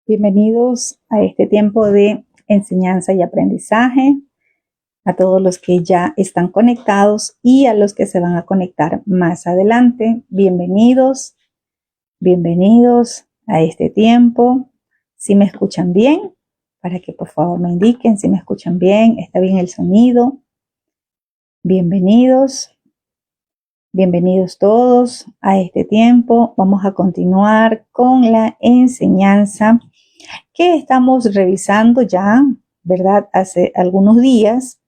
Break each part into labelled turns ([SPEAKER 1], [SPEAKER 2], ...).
[SPEAKER 1] Bienvenidos a este tiempo de enseñanza y aprendizaje, a todos los que ya están conectados y a los que se van a conectar más adelante. Bienvenidos a este tiempo. Si me escuchan bien, para que por favor me indiquen si me escuchan bien, está bien el sonido. Bienvenidos todos a este tiempo. Vamos a continuar con la enseñanza que estamos revisando ya, ¿verdad? Hace algunos días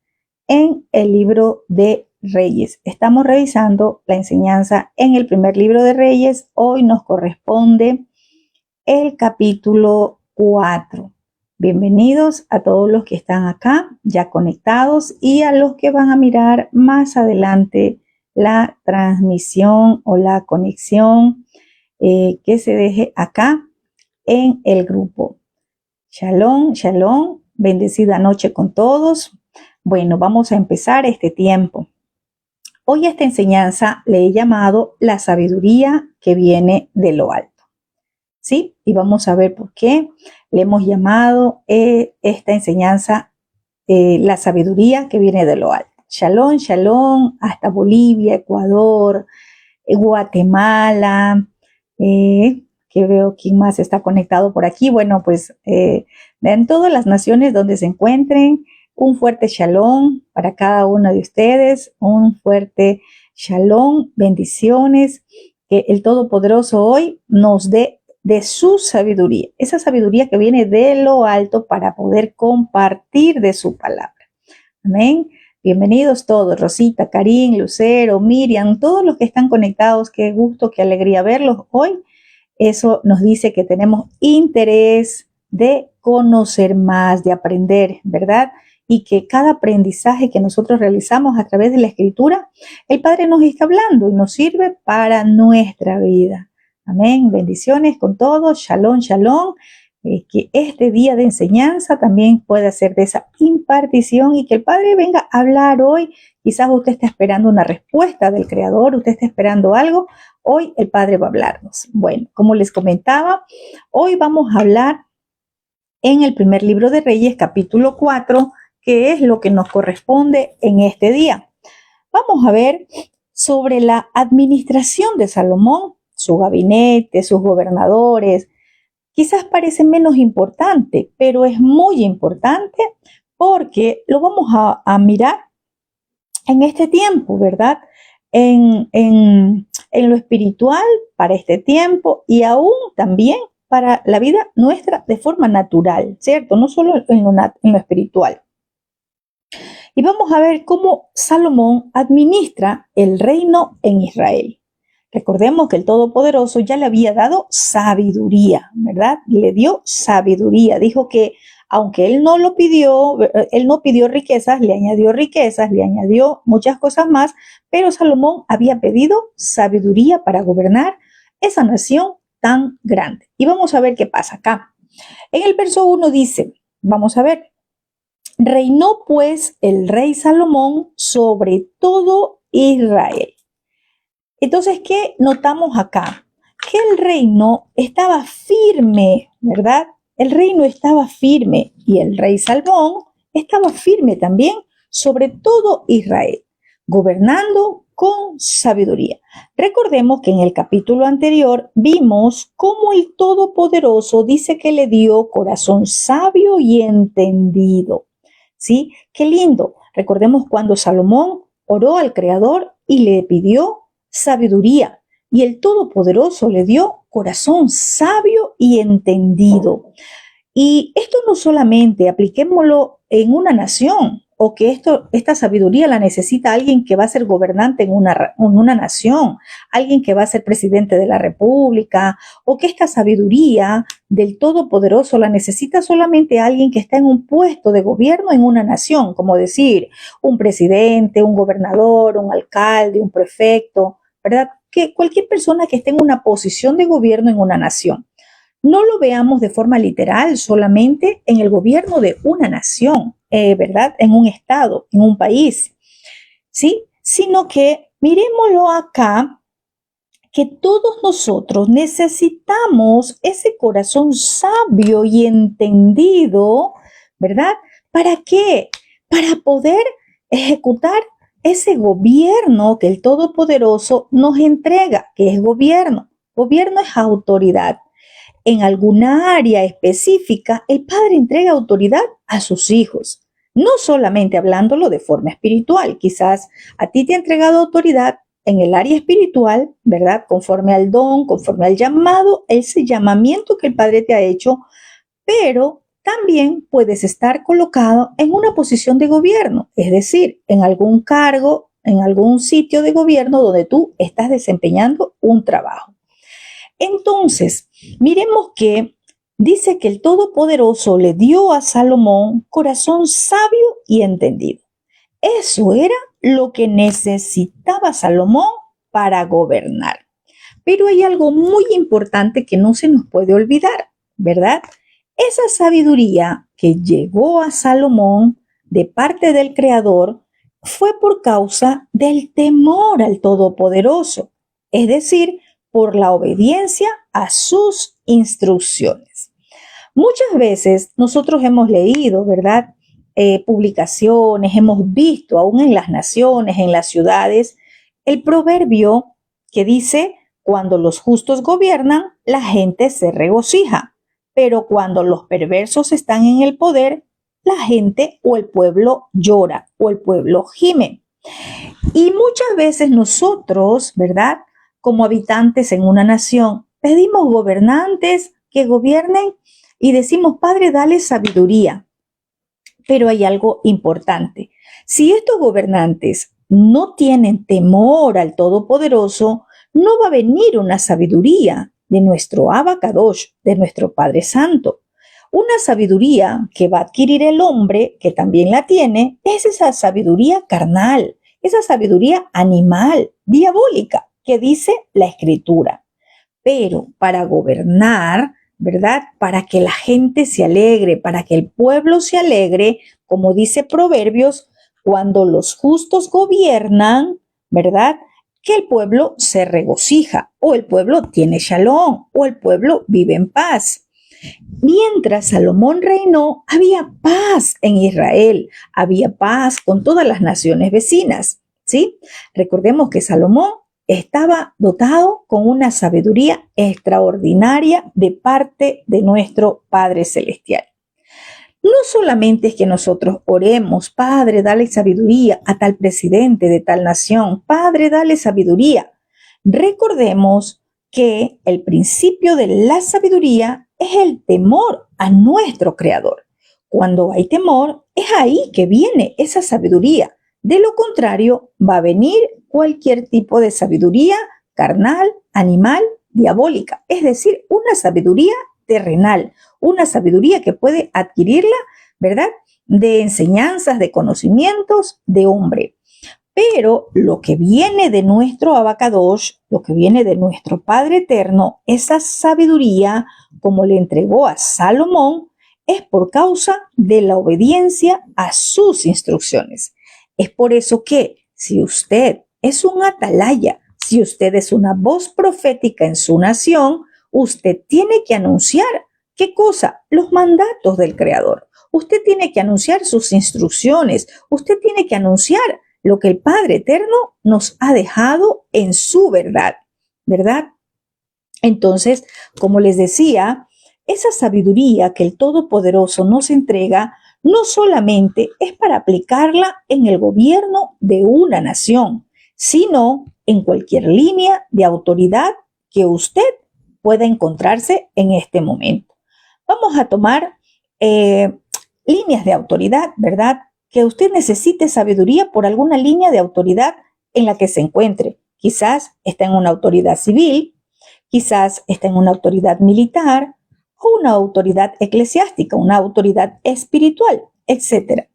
[SPEAKER 1] en el libro de Reyes. Estamos revisando la enseñanza en el primer libro de Reyes. Hoy nos corresponde el capítulo 4. Bienvenidos a todos los que están acá ya conectados y a los que van a mirar más adelante la transmisión o la conexión que se deje acá en el grupo. Shalom, shalom, bendecida noche con todos. Bueno, vamos a empezar este tiempo. Hoy esta enseñanza le he llamado la sabiduría que viene de lo alto. ¿Sí? Y vamos a ver por qué le hemos llamado esta enseñanza la sabiduría que viene de lo alto. Shalom, shalom, hasta Bolivia, Ecuador, Guatemala, que veo quién más está conectado por aquí. Bueno, pues en todas las naciones donde se encuentren, un fuerte shalom para cada uno de ustedes, un fuerte shalom, bendiciones, que el Todopoderoso hoy nos dé de su sabiduría, esa sabiduría que viene de lo alto para poder compartir de su palabra. Amén. Bienvenidos todos, Rosita, Karim, Lucero, Miriam, todos los que están conectados, qué gusto, qué alegría verlos hoy. Eso nos dice que tenemos interés de conocer más, de aprender, ¿verdad? Y que cada aprendizaje que nosotros realizamos a través de la Escritura, el Padre nos está hablando y nos sirve para nuestra vida. Amén. Bendiciones con todos. Shalom, shalom. Que este día de enseñanza también pueda ser de esa impartición y que el Padre venga a hablar hoy. Quizás usted está esperando una respuesta del Creador, usted está esperando algo. Hoy el Padre va a hablarnos. Bueno, como les comentaba, hoy vamos a hablar en el primer libro de Reyes, capítulo 4, que es lo que nos corresponde en este día. Vamos a ver sobre la administración de Salomón, su gabinete, sus gobernadores. Quizás parece menos importante, pero es muy importante porque lo vamos a mirar en este tiempo, ¿verdad? En lo espiritual para este tiempo y aún también para la vida nuestra de forma natural, ¿cierto? No solo en lo espiritual. Y vamos a ver cómo Salomón administra el reino en Israel. Recordemos que el Todopoderoso ya le había dado sabiduría, ¿verdad? Le dio sabiduría. Dijo que aunque él no lo pidió, él no pidió riquezas, le añadió muchas cosas más, pero Salomón había pedido sabiduría para gobernar esa nación tan grande. Y vamos a ver qué pasa acá. En el verso 1 dice, vamos a ver, reinó pues el rey Salomón sobre todo Israel. Entonces, ¿qué notamos acá? Que el reino estaba firme, ¿verdad? El reino estaba firme y el rey Salomón estaba firme también sobre todo Israel, gobernando con sabiduría. Recordemos que en el capítulo anterior vimos cómo el Todopoderoso dice que le dio corazón sabio y entendido. ¿Sí? Qué lindo. Recordemos cuando Salomón oró al Creador y le pidió sabiduría y el Todopoderoso le dio corazón sabio y entendido. Y esto no solamente apliquémoslo en una nación o que esta sabiduría la necesita alguien que va a ser gobernante en una nación, alguien que va a ser presidente de la república, o que esta sabiduría del Todopoderoso la necesita solamente alguien que está en un puesto de gobierno en una nación, como decir un presidente, un gobernador, un alcalde, un prefecto, ¿verdad? Que cualquier persona que esté en una posición de gobierno en una nación. No lo veamos de forma literal solamente en el gobierno de una nación, ¿verdad? En un estado, en un país, ¿sí? Sino que miremoslo acá que todos nosotros necesitamos ese corazón sabio y entendido, ¿verdad? ¿Para qué? Para poder ejecutar ese gobierno que el Todopoderoso nos entrega, que es gobierno. Gobierno es autoridad. En alguna área específica, el Padre entrega autoridad a sus hijos. No solamente hablándolo de forma espiritual, quizás a ti te ha entregado autoridad en el área espiritual, ¿verdad? Conforme al don, conforme al llamado, ese llamamiento que el Padre te ha hecho, pero también puedes estar colocado en una posición de gobierno, es decir, en algún cargo, en algún sitio de gobierno donde tú estás desempeñando un trabajo. Entonces, miremos que dice que el Todopoderoso le dio a Salomón corazón sabio y entendido. Eso era lo que necesitaba Salomón para gobernar. Pero hay algo muy importante que no se nos puede olvidar, ¿verdad? Esa sabiduría que llegó a Salomón de parte del Creador fue por causa del temor al Todopoderoso, es decir, por la obediencia a sus instrucciones. Muchas veces nosotros hemos leído, ¿verdad? Publicaciones, hemos visto aún en las naciones, en las ciudades, el proverbio que dice, cuando los justos gobiernan, la gente se regocija, pero cuando los perversos están en el poder, la gente o el pueblo llora o el pueblo gime. Y muchas veces nosotros, ¿verdad? Como habitantes en una nación, pedimos gobernantes que gobiernen y decimos, Padre, dale sabiduría. Pero hay algo importante. Si estos gobernantes no tienen temor al Todopoderoso, no va a venir una sabiduría de nuestro Abacadosh, de nuestro Padre Santo. Una sabiduría que va a adquirir el hombre, que también la tiene, es esa sabiduría carnal, esa sabiduría animal, diabólica, que dice la Escritura. Pero para gobernar, ¿verdad? Para que la gente se alegre, para que el pueblo se alegre, como dice Proverbios, cuando los justos gobiernan, ¿verdad? Que el pueblo se regocija, o el pueblo tiene shalom, o el pueblo vive en paz. Mientras Salomón reinó, había paz en Israel, había paz con todas las naciones vecinas, ¿sí? Recordemos que Salomón estaba dotado con una sabiduría extraordinaria de parte de nuestro Padre Celestial. No solamente es que nosotros oremos, Padre, dale sabiduría a tal presidente de tal nación, Padre, dale sabiduría. Recordemos que el principio de la sabiduría es el temor a nuestro Creador. Cuando hay temor, es ahí que viene esa sabiduría. De lo contrario, va a venir cualquier tipo de sabiduría carnal, animal, diabólica, es decir, una sabiduría terrenal, una sabiduría que puede adquirirla, ¿verdad? De enseñanzas, de conocimientos de hombre. Pero lo que viene de nuestro Abacadosh, lo que viene de nuestro Padre Eterno, esa sabiduría, como le entregó a Salomón, es por causa de la obediencia a sus instrucciones. Es por eso que si usted es un atalaya, si usted es una voz profética en su nación, usted tiene que anunciar, ¿qué cosa? Los mandatos del Creador. Usted tiene que anunciar sus instrucciones. Usted tiene que anunciar lo que el Padre Eterno nos ha dejado en su verdad, ¿verdad? Entonces, como les decía, esa sabiduría que el Todopoderoso nos entrega no solamente es para aplicarla en el gobierno de una nación, sino en cualquier línea de autoridad que usted pueda encontrarse en este momento. Vamos a tomar líneas de autoridad, ¿verdad? Que usted necesite sabiduría por alguna línea de autoridad en la que se encuentre. Quizás está en una autoridad civil, quizás está en una autoridad militar o una autoridad eclesiástica, una autoridad espiritual, etc.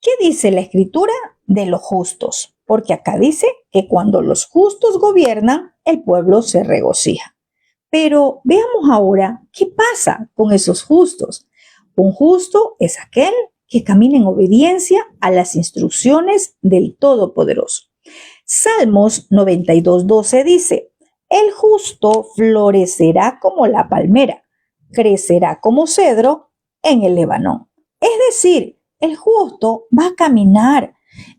[SPEAKER 1] ¿Qué dice la Escritura de los justos? Porque acá dice que cuando los justos gobiernan, el pueblo se regocija. Pero veamos ahora qué pasa con esos justos. Un justo es aquel que camina en obediencia a las instrucciones del Todopoderoso. Salmos 92:12 dice, El justo florecerá como la palmera, crecerá como cedro en el Líbano. Es decir, el justo va a caminar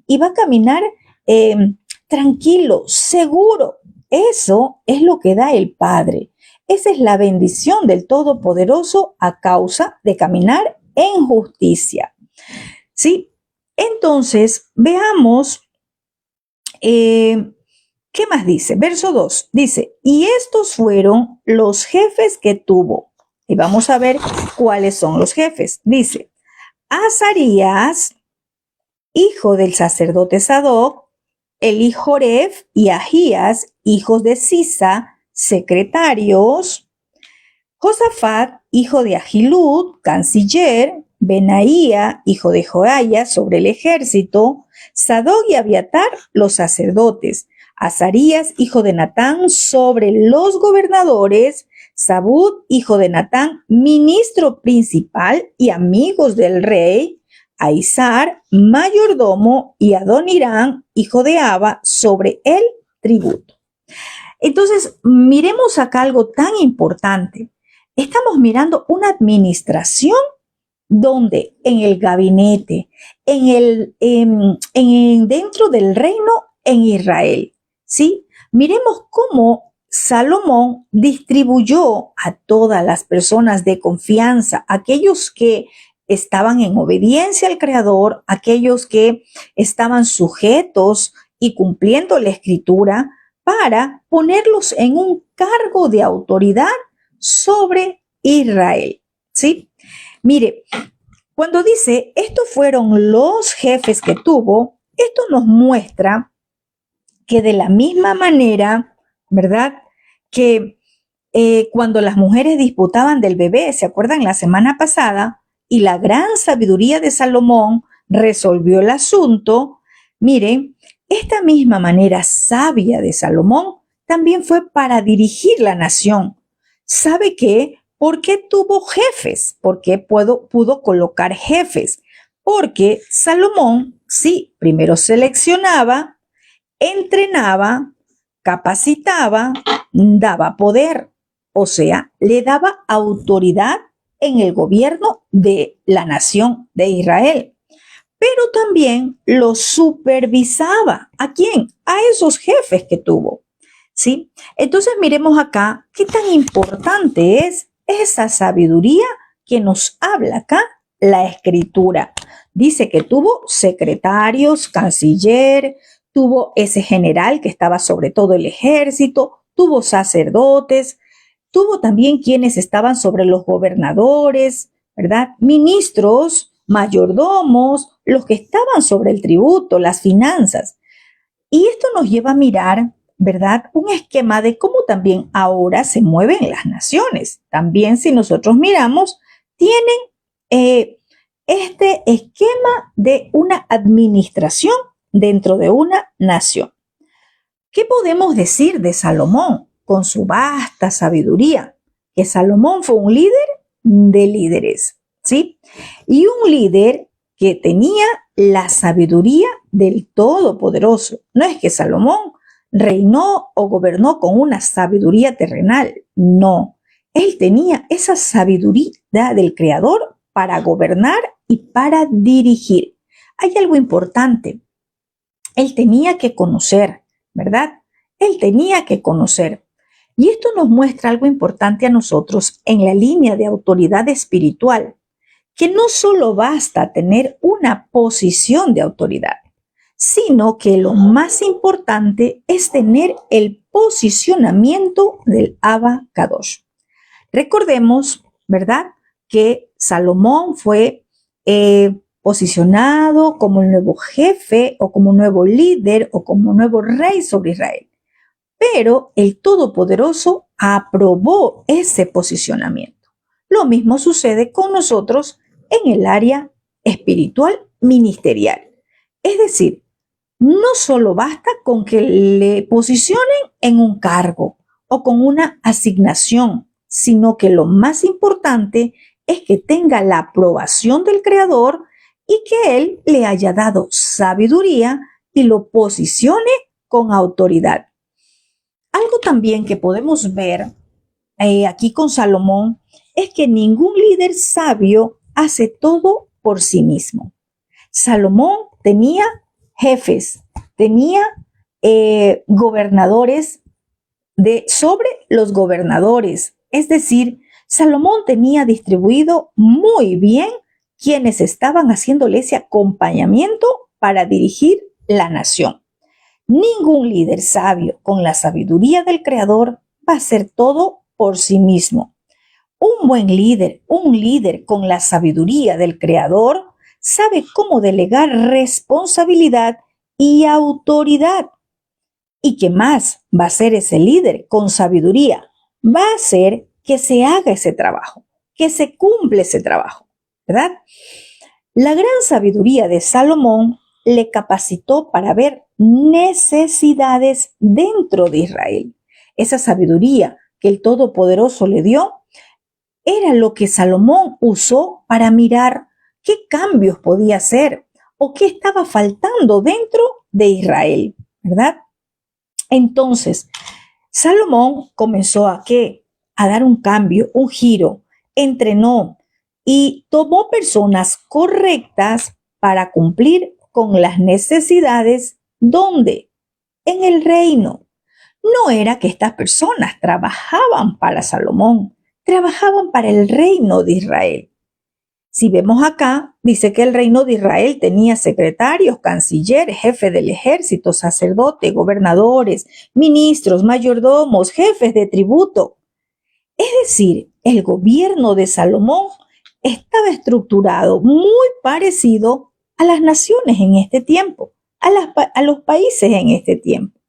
[SPEAKER 1] y va a caminar eh, tranquilo, seguro. Eso es lo que da el Padre. Esa es la bendición del Todopoderoso a causa de caminar en justicia. ¿Sí? Entonces, veamos ¿qué más dice? Verso 2 dice, y estos fueron los jefes que tuvo. Y vamos a ver cuáles son los jefes. Dice, Azarías, hijo del sacerdote Sadoc, Elihoref y Ahías, hijos de Sisa, secretarios, Josafat, hijo de Ahilud, canciller, Benaía, hijo de Joaya, sobre el ejército, Sadoc y Abiatar, los sacerdotes, Azarías, hijo de Natán, sobre los gobernadores, Sabud, hijo de Natán, ministro principal y amigos del rey, Aizar, mayordomo, y Adonirán, hijo de Aba, sobre el tributo. Entonces, miremos acá algo tan importante. Estamos mirando una administración donde en el gabinete, dentro del reino en Israel, ¿sí? Miremos cómo Salomón distribuyó a todas las personas de confianza, aquellos que estaban en obediencia al Creador, aquellos que estaban sujetos y cumpliendo la Escritura, para ponerlos en un cargo de autoridad sobre Israel, ¿sí? Mire, cuando dice, estos fueron los jefes que tuvo, esto nos muestra que de la misma manera, ¿verdad? Que cuando las mujeres disputaban del bebé, ¿se acuerdan la semana pasada? Y la gran sabiduría de Salomón resolvió el asunto. Miren, esta misma manera sabia de Salomón también fue para dirigir la nación. ¿Sabe qué? ¿Por qué tuvo jefes? ¿Por qué pudo colocar jefes? Porque Salomón, sí, primero seleccionaba, entrenaba, capacitaba, daba poder, o sea, le daba autoridad en el gobierno de la nación de Israel. Pero también lo supervisaba. ¿A quién? A esos jefes que tuvo. ¿Sí? Entonces miremos acá qué tan importante es esa sabiduría que nos habla acá la Escritura. Dice que tuvo secretarios, canciller, tuvo ese general que estaba sobre todo el ejército, tuvo sacerdotes, tuvo también quienes estaban sobre los gobernadores, ¿verdad? Ministros, mayordomos, los que estaban sobre el tributo, las finanzas. Y esto nos lleva a mirar, ¿verdad? Un esquema de cómo también ahora se mueven las naciones. También si nosotros miramos, tienen este esquema de una administración dentro de una nación. ¿Qué podemos decir de Salomón con su vasta sabiduría? Que Salomón fue un líder de líderes, ¿sí? Y un líder que tenía la sabiduría del Todopoderoso. No es que Salomón reinó o gobernó con una sabiduría terrenal, no. Él tenía esa sabiduría del Creador para gobernar y para dirigir. Hay algo importante. Él tenía que conocer, ¿verdad? Él tenía que conocer. Y esto nos muestra algo importante a nosotros en la línea de autoridad espiritual, que no solo basta tener una posición de autoridad, sino que lo más importante es tener el posicionamiento del Abba Kadosh. Recordemos, ¿verdad?, que Salomón fue posicionado como el nuevo jefe o como nuevo líder o como nuevo rey sobre Israel. Pero el Todopoderoso aprobó ese posicionamiento. Lo mismo sucede con nosotros en el área espiritual ministerial. Es decir, no solo basta con que le posicionen en un cargo o con una asignación, sino que lo más importante es que tenga la aprobación del Creador y que Él le haya dado sabiduría y lo posicione con autoridad. Algo también que podemos ver aquí con Salomón es que ningún líder sabio hace todo por sí mismo. Salomón tenía jefes, tenía gobernadores sobre los gobernadores. Es decir, Salomón tenía distribuido muy bien quienes estaban haciéndole ese acompañamiento para dirigir la nación. Ningún líder sabio con la sabiduría del Creador va a hacer todo por sí mismo. Un buen líder, un líder con la sabiduría del Creador, sabe cómo delegar responsabilidad y autoridad. ¿Y qué más va a hacer ese líder con sabiduría? Va a hacer que se haga ese trabajo, que se cumpla ese trabajo, ¿verdad? La gran sabiduría de Salomón le capacitó para ver necesidades dentro de Israel. Esa sabiduría que el Todopoderoso le dio era lo que Salomón usó para mirar qué cambios podía hacer o qué estaba faltando dentro de Israel, ¿verdad? Entonces, Salomón comenzó a dar un cambio, un giro, entrenó y tomó personas correctas para cumplir con las necesidades. ¿Dónde? En el reino. No era que estas personas trabajaban para Salomón, trabajaban para el reino de Israel. Si vemos acá, dice que el reino de Israel tenía secretarios, cancilleres, jefe del ejército, sacerdotes, gobernadores, ministros, mayordomos, jefes de tributo. Es decir, el gobierno de Salomón estaba estructurado muy parecido a las naciones en este tiempo, a los países en este tiempo.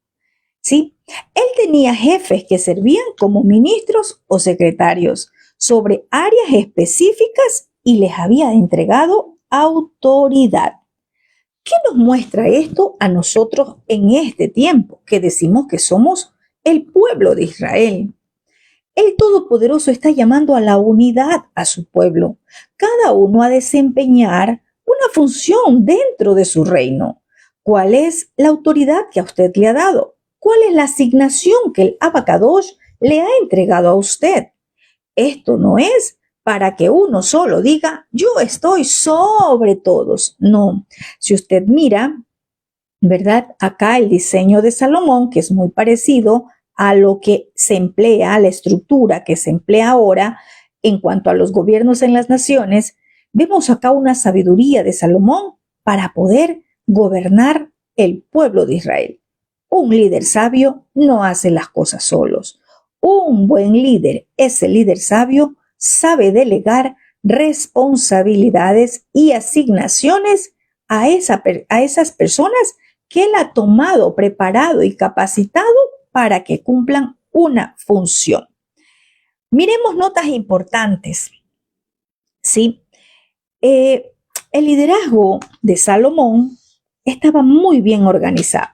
[SPEAKER 1] ¿Sí? Él tenía jefes que servían como ministros o secretarios sobre áreas específicas y les había entregado autoridad. ¿Qué nos muestra esto a nosotros en este tiempo que decimos que somos el pueblo de Israel? El Todopoderoso está llamando a la unidad a su pueblo, cada uno a desempeñar una función dentro de su reino. ¿Cuál es la autoridad que a usted le ha dado? ¿Cuál es la asignación que el Abacadosh le ha entregado a usted? Esto no es para que uno solo diga, yo estoy sobre todos. No, si usted mira, ¿verdad? Acá el diseño de Salomón, que es muy parecido a lo que se emplea, a la estructura que se emplea ahora en cuanto a los gobiernos en las naciones, vemos acá una sabiduría de Salomón para poder gobernar el pueblo de Israel. Un líder sabio no hace las cosas solos. Un buen líder, ese líder sabio, sabe delegar responsabilidades y asignaciones a esas personas que él ha tomado, preparado y capacitado para que cumplan una función. Miremos notas importantes. ¿Sí? El liderazgo de Salomón estaba muy bien organizado.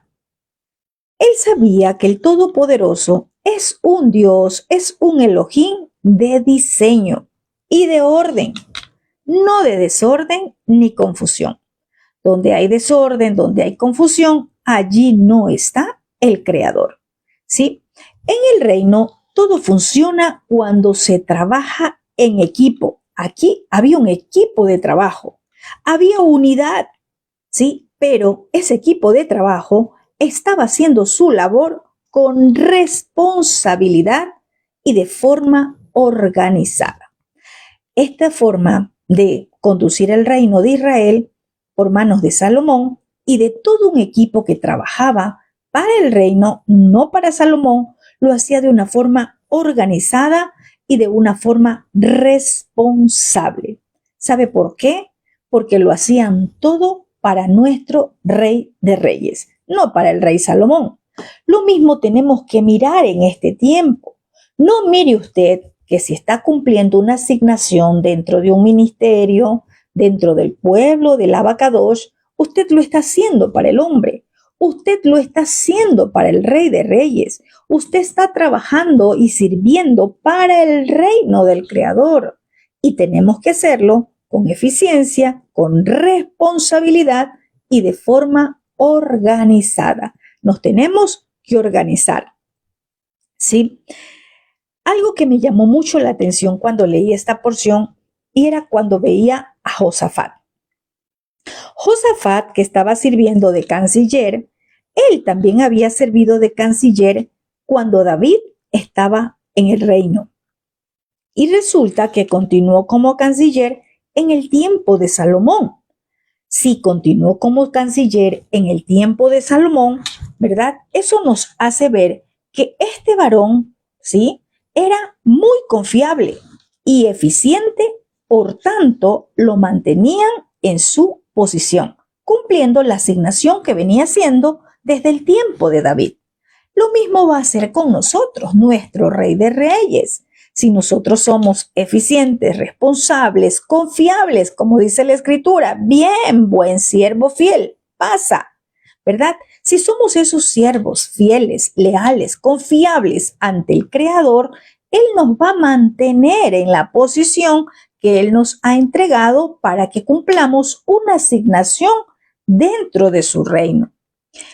[SPEAKER 1] Él sabía que el Todopoderoso es un Dios, es un Elohim de diseño y de orden, no de desorden ni confusión. Donde hay desorden, donde hay confusión, allí no está el Creador. ¿Sí? En el reino todo funciona cuando se trabaja en equipo. Aquí había un equipo de trabajo, había unidad, ¿sí? Pero ese equipo de trabajo estaba haciendo su labor con responsabilidad y de forma organizada. Esta forma de conducir el reino de Israel por manos de Salomón y de todo un equipo que trabajaba para el reino, no para Salomón, lo hacía de una forma organizada y de una forma responsable. ¿Sabe por qué? Porque lo hacían todo para nuestro Rey de Reyes, no para el Rey Salomón. Lo mismo tenemos que mirar en este tiempo. No mire usted que si está cumpliendo una asignación dentro de un ministerio, dentro del pueblo del Abacadosh, usted lo está haciendo para el hombre. Usted lo está haciendo para el Rey de Reyes. Usted está trabajando y sirviendo para el reino del Creador. Y tenemos que hacerlo con eficiencia, con responsabilidad y de forma organizada. Nos tenemos que organizar. ¿sí? Algo que me llamó mucho la atención cuando leí esta porción y era cuando veía a Josafat. Josafat, que estaba sirviendo de canciller, él también había servido de canciller cuando David estaba en el reino. Y resulta que continuó como canciller en el tiempo de Salomón. Si continuó como canciller en el tiempo de Salomón, ¿verdad? Eso nos hace ver que este varón, ¿sí? Era muy confiable y eficiente, por tanto, lo mantenían en su posición, cumpliendo la asignación que venía haciendo desde el tiempo de David. Lo mismo va a hacer con nosotros, nuestro Rey de Reyes. Si nosotros somos eficientes, responsables, confiables, como dice la Escritura, bien, buen siervo fiel, pasa, ¿verdad? Si somos esos siervos fieles, leales, confiables ante el Creador, Él nos va a mantener en la posición que Él nos ha entregado para que cumplamos una asignación dentro de su reino.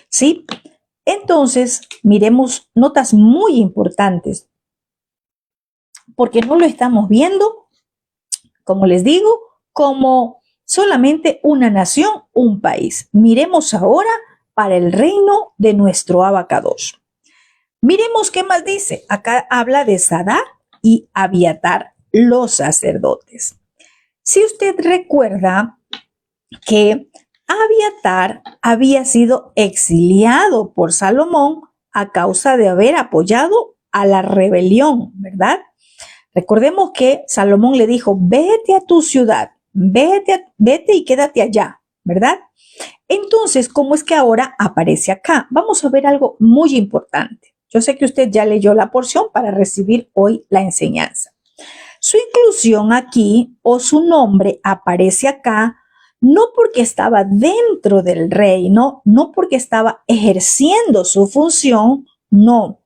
[SPEAKER 1] ¿Sí? Entonces, miremos notas muy importantes, porque no lo estamos viendo, como les digo, como solamente una nación, un país. Miremos ahora para el reino de nuestro Abacadosh. Miremos qué más dice. Acá habla de Sadá y Abiatar, los sacerdotes. Si usted recuerda que Abiatar había sido exiliado por Salomón a causa de haber apoyado a la rebelión, ¿verdad? Recordemos que Salomón le dijo, vete a tu ciudad, vete y quédate allá, ¿verdad? Entonces, ¿cómo es que ahora aparece acá? Vamos a ver algo muy importante. Yo sé que usted ya leyó la porción para recibir hoy la enseñanza. Su inclusión aquí o su nombre aparece acá no porque estaba dentro del reino, no porque estaba ejerciendo su función, no,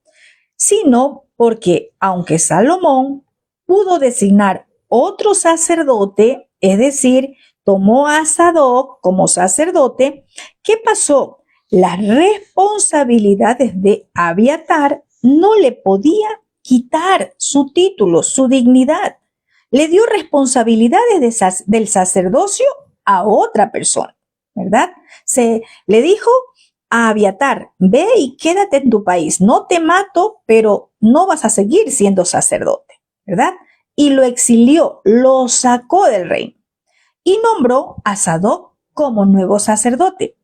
[SPEAKER 1] sino porque aunque Salomón pudo designar otro sacerdote, es decir, tomó a Sadoc como sacerdote, ¿qué pasó? Las responsabilidades de Abiatar no le podía quitar su título, su dignidad. Le dio responsabilidades del sacerdocio a otra persona, ¿verdad? Se le dijo a Abiatar, ve y quédate en tu país, no te mato, pero no vas a seguir siendo sacerdote, ¿verdad? Y lo exilió, lo sacó del reino y nombró a Sadoc como nuevo sacerdote.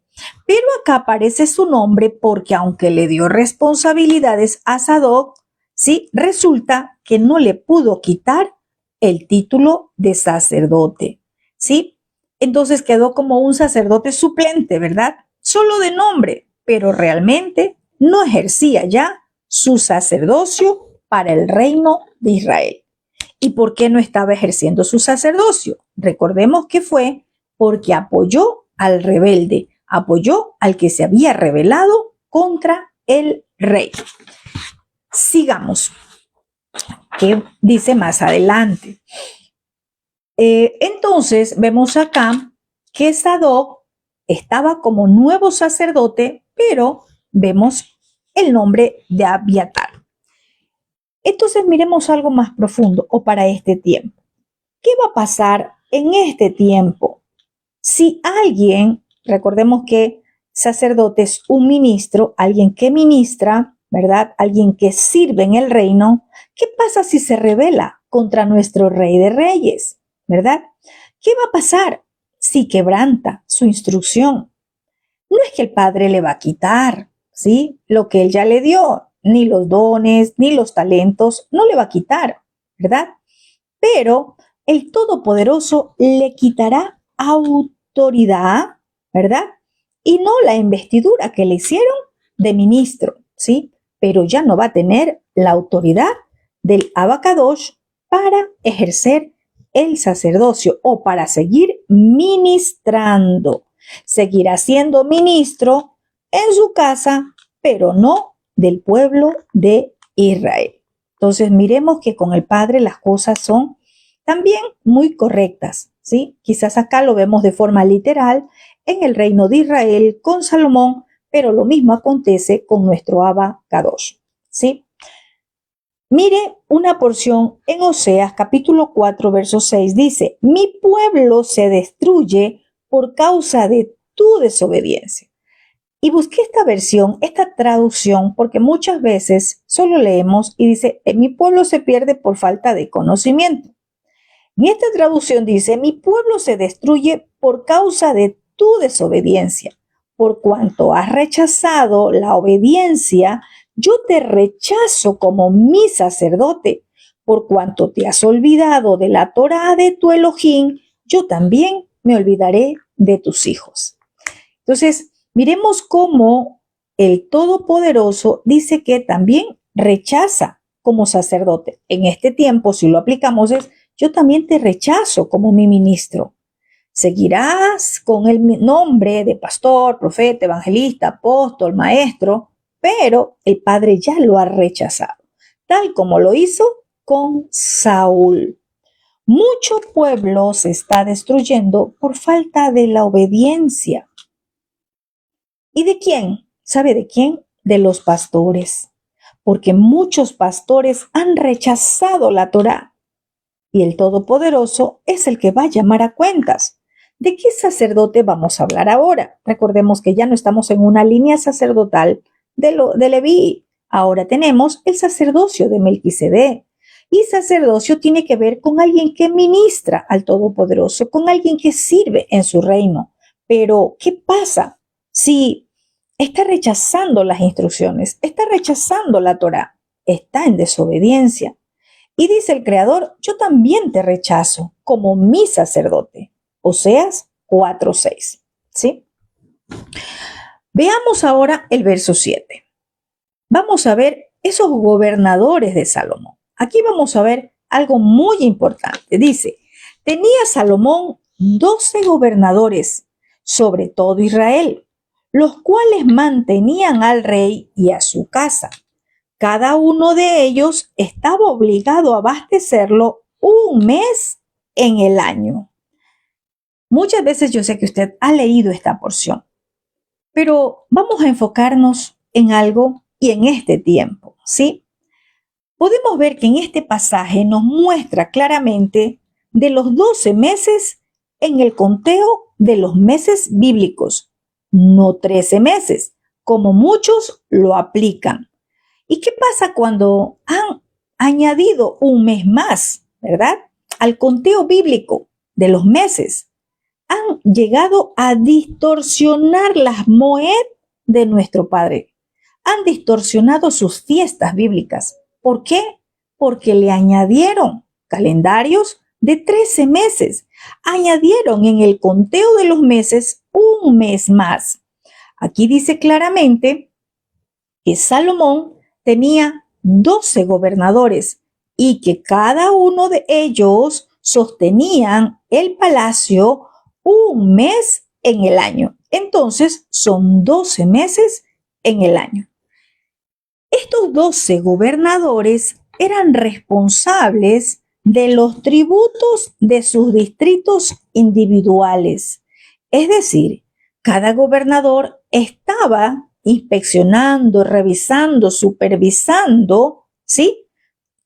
[SPEAKER 1] Pero acá aparece su nombre porque aunque le dio responsabilidades a Sadoc, sí, resulta que no le pudo quitar el título de sacerdote, ¿sí? Entonces quedó como un sacerdote suplente, ¿verdad? Solo de nombre, pero realmente no ejercía ya su sacerdocio para el reino de Israel. ¿Y por qué no estaba ejerciendo su sacerdocio? Recordemos que fue porque apoyó al rebelde, apoyó al que se había rebelado contra el rey. Sigamos. ¿Qué dice más adelante? Entonces vemos acá que Sadoc estaba como nuevo sacerdote, pero vemos el nombre de Abiatar. Entonces miremos algo más profundo o para este tiempo. ¿Qué va a pasar en este tiempo? Si alguien, recordemos que sacerdote es un ministro, alguien que ministra, ¿verdad? Alguien que sirve en el reino. ¿Qué pasa si se rebela contra nuestro Rey de Reyes? ¿Verdad? ¿Qué va a pasar si quebranta su instrucción? No es que el Padre le va a quitar, ¿sí? Lo que Él ya le dio, ni los dones, ni los talentos, no le va a quitar, ¿verdad? Pero el Todopoderoso le quitará autoridad, ¿verdad? Y no la investidura que le hicieron de ministro, ¿sí? Pero ya no va a tener la autoridad del Abacadosh para ejercer el sacerdocio o para seguir ministrando. Seguirá siendo ministro en su casa, pero no del pueblo de Israel. Entonces miremos que con el Padre las cosas son también muy correctas, ¿sí? Quizás acá lo vemos de forma literal en el reino de Israel con Salomón, pero lo mismo acontece con nuestro Abba Kadosh, ¿sí? Mire una porción en Oseas capítulo 4, verso 6, dice, mi pueblo se destruye por causa de tu desobediencia. Y busqué esta versión, esta traducción, porque muchas veces solo leemos y dice, mi pueblo se pierde por falta de conocimiento. Y esta traducción dice, mi pueblo se destruye por causa de tu desobediencia. Por cuanto has rechazado la obediencia, yo te rechazo como mi sacerdote. Por cuanto te has olvidado de la Torá de tu Elohim, yo también me olvidaré de tus hijos. Entonces, miremos cómo el Todopoderoso dice que también rechaza como sacerdote. En este tiempo, si lo aplicamos, es yo también te rechazo como mi ministro. Seguirás con el nombre de pastor, profeta, evangelista, apóstol, maestro, pero el Padre ya lo ha rechazado, tal como lo hizo con Saúl. Mucho pueblo se está destruyendo por falta de la obediencia. ¿Y de quién? ¿Sabe de quién? De los pastores, porque muchos pastores han rechazado la Torá. Y el Todopoderoso es el que va a llamar a cuentas. ¿De qué sacerdote vamos a hablar ahora? Recordemos que ya no estamos en una línea sacerdotal de Leví. Ahora tenemos el sacerdocio de Melquisedec. Y sacerdocio tiene que ver con alguien que ministra al Todopoderoso, con alguien que sirve en su reino. Pero, ¿qué pasa si está rechazando las instrucciones, está rechazando la Torá, está en desobediencia? Y dice el Creador, yo también te rechazo como mi sacerdote. Oseas 4:6. ¿Sí? Veamos ahora el verso 7. Vamos a ver esos gobernadores de Salomón. Aquí vamos a ver algo muy importante. Dice, tenía Salomón 12 gobernadores sobre todo Israel, los cuales mantenían al rey y a su casa. Cada uno de ellos estaba obligado a abastecerlo un mes en el año. Muchas veces yo sé que usted ha leído esta porción, pero vamos a enfocarnos en algo y en este tiempo, ¿sí? Podemos ver que en este pasaje nos muestra claramente de los 12 meses en el conteo de los meses bíblicos, no 13 meses, como muchos lo aplican. ¿Y qué pasa cuando han añadido un mes más, verdad? Al conteo bíblico de los meses. Han llegado a distorsionar las moed de nuestro Padre. Han distorsionado sus fiestas bíblicas. ¿Por qué? Porque le añadieron calendarios de 13 meses. Añadieron en el conteo de los meses un mes más. Aquí dice claramente que Salomón tenía 12 gobernadores y que cada uno de ellos sostenían el palacio un mes en el año. Entonces son 12 meses en el año. Estos 12 gobernadores eran responsables de los tributos de sus distritos individuales. Es decir, cada gobernador estaba inspeccionando, revisando, supervisando, ¿sí?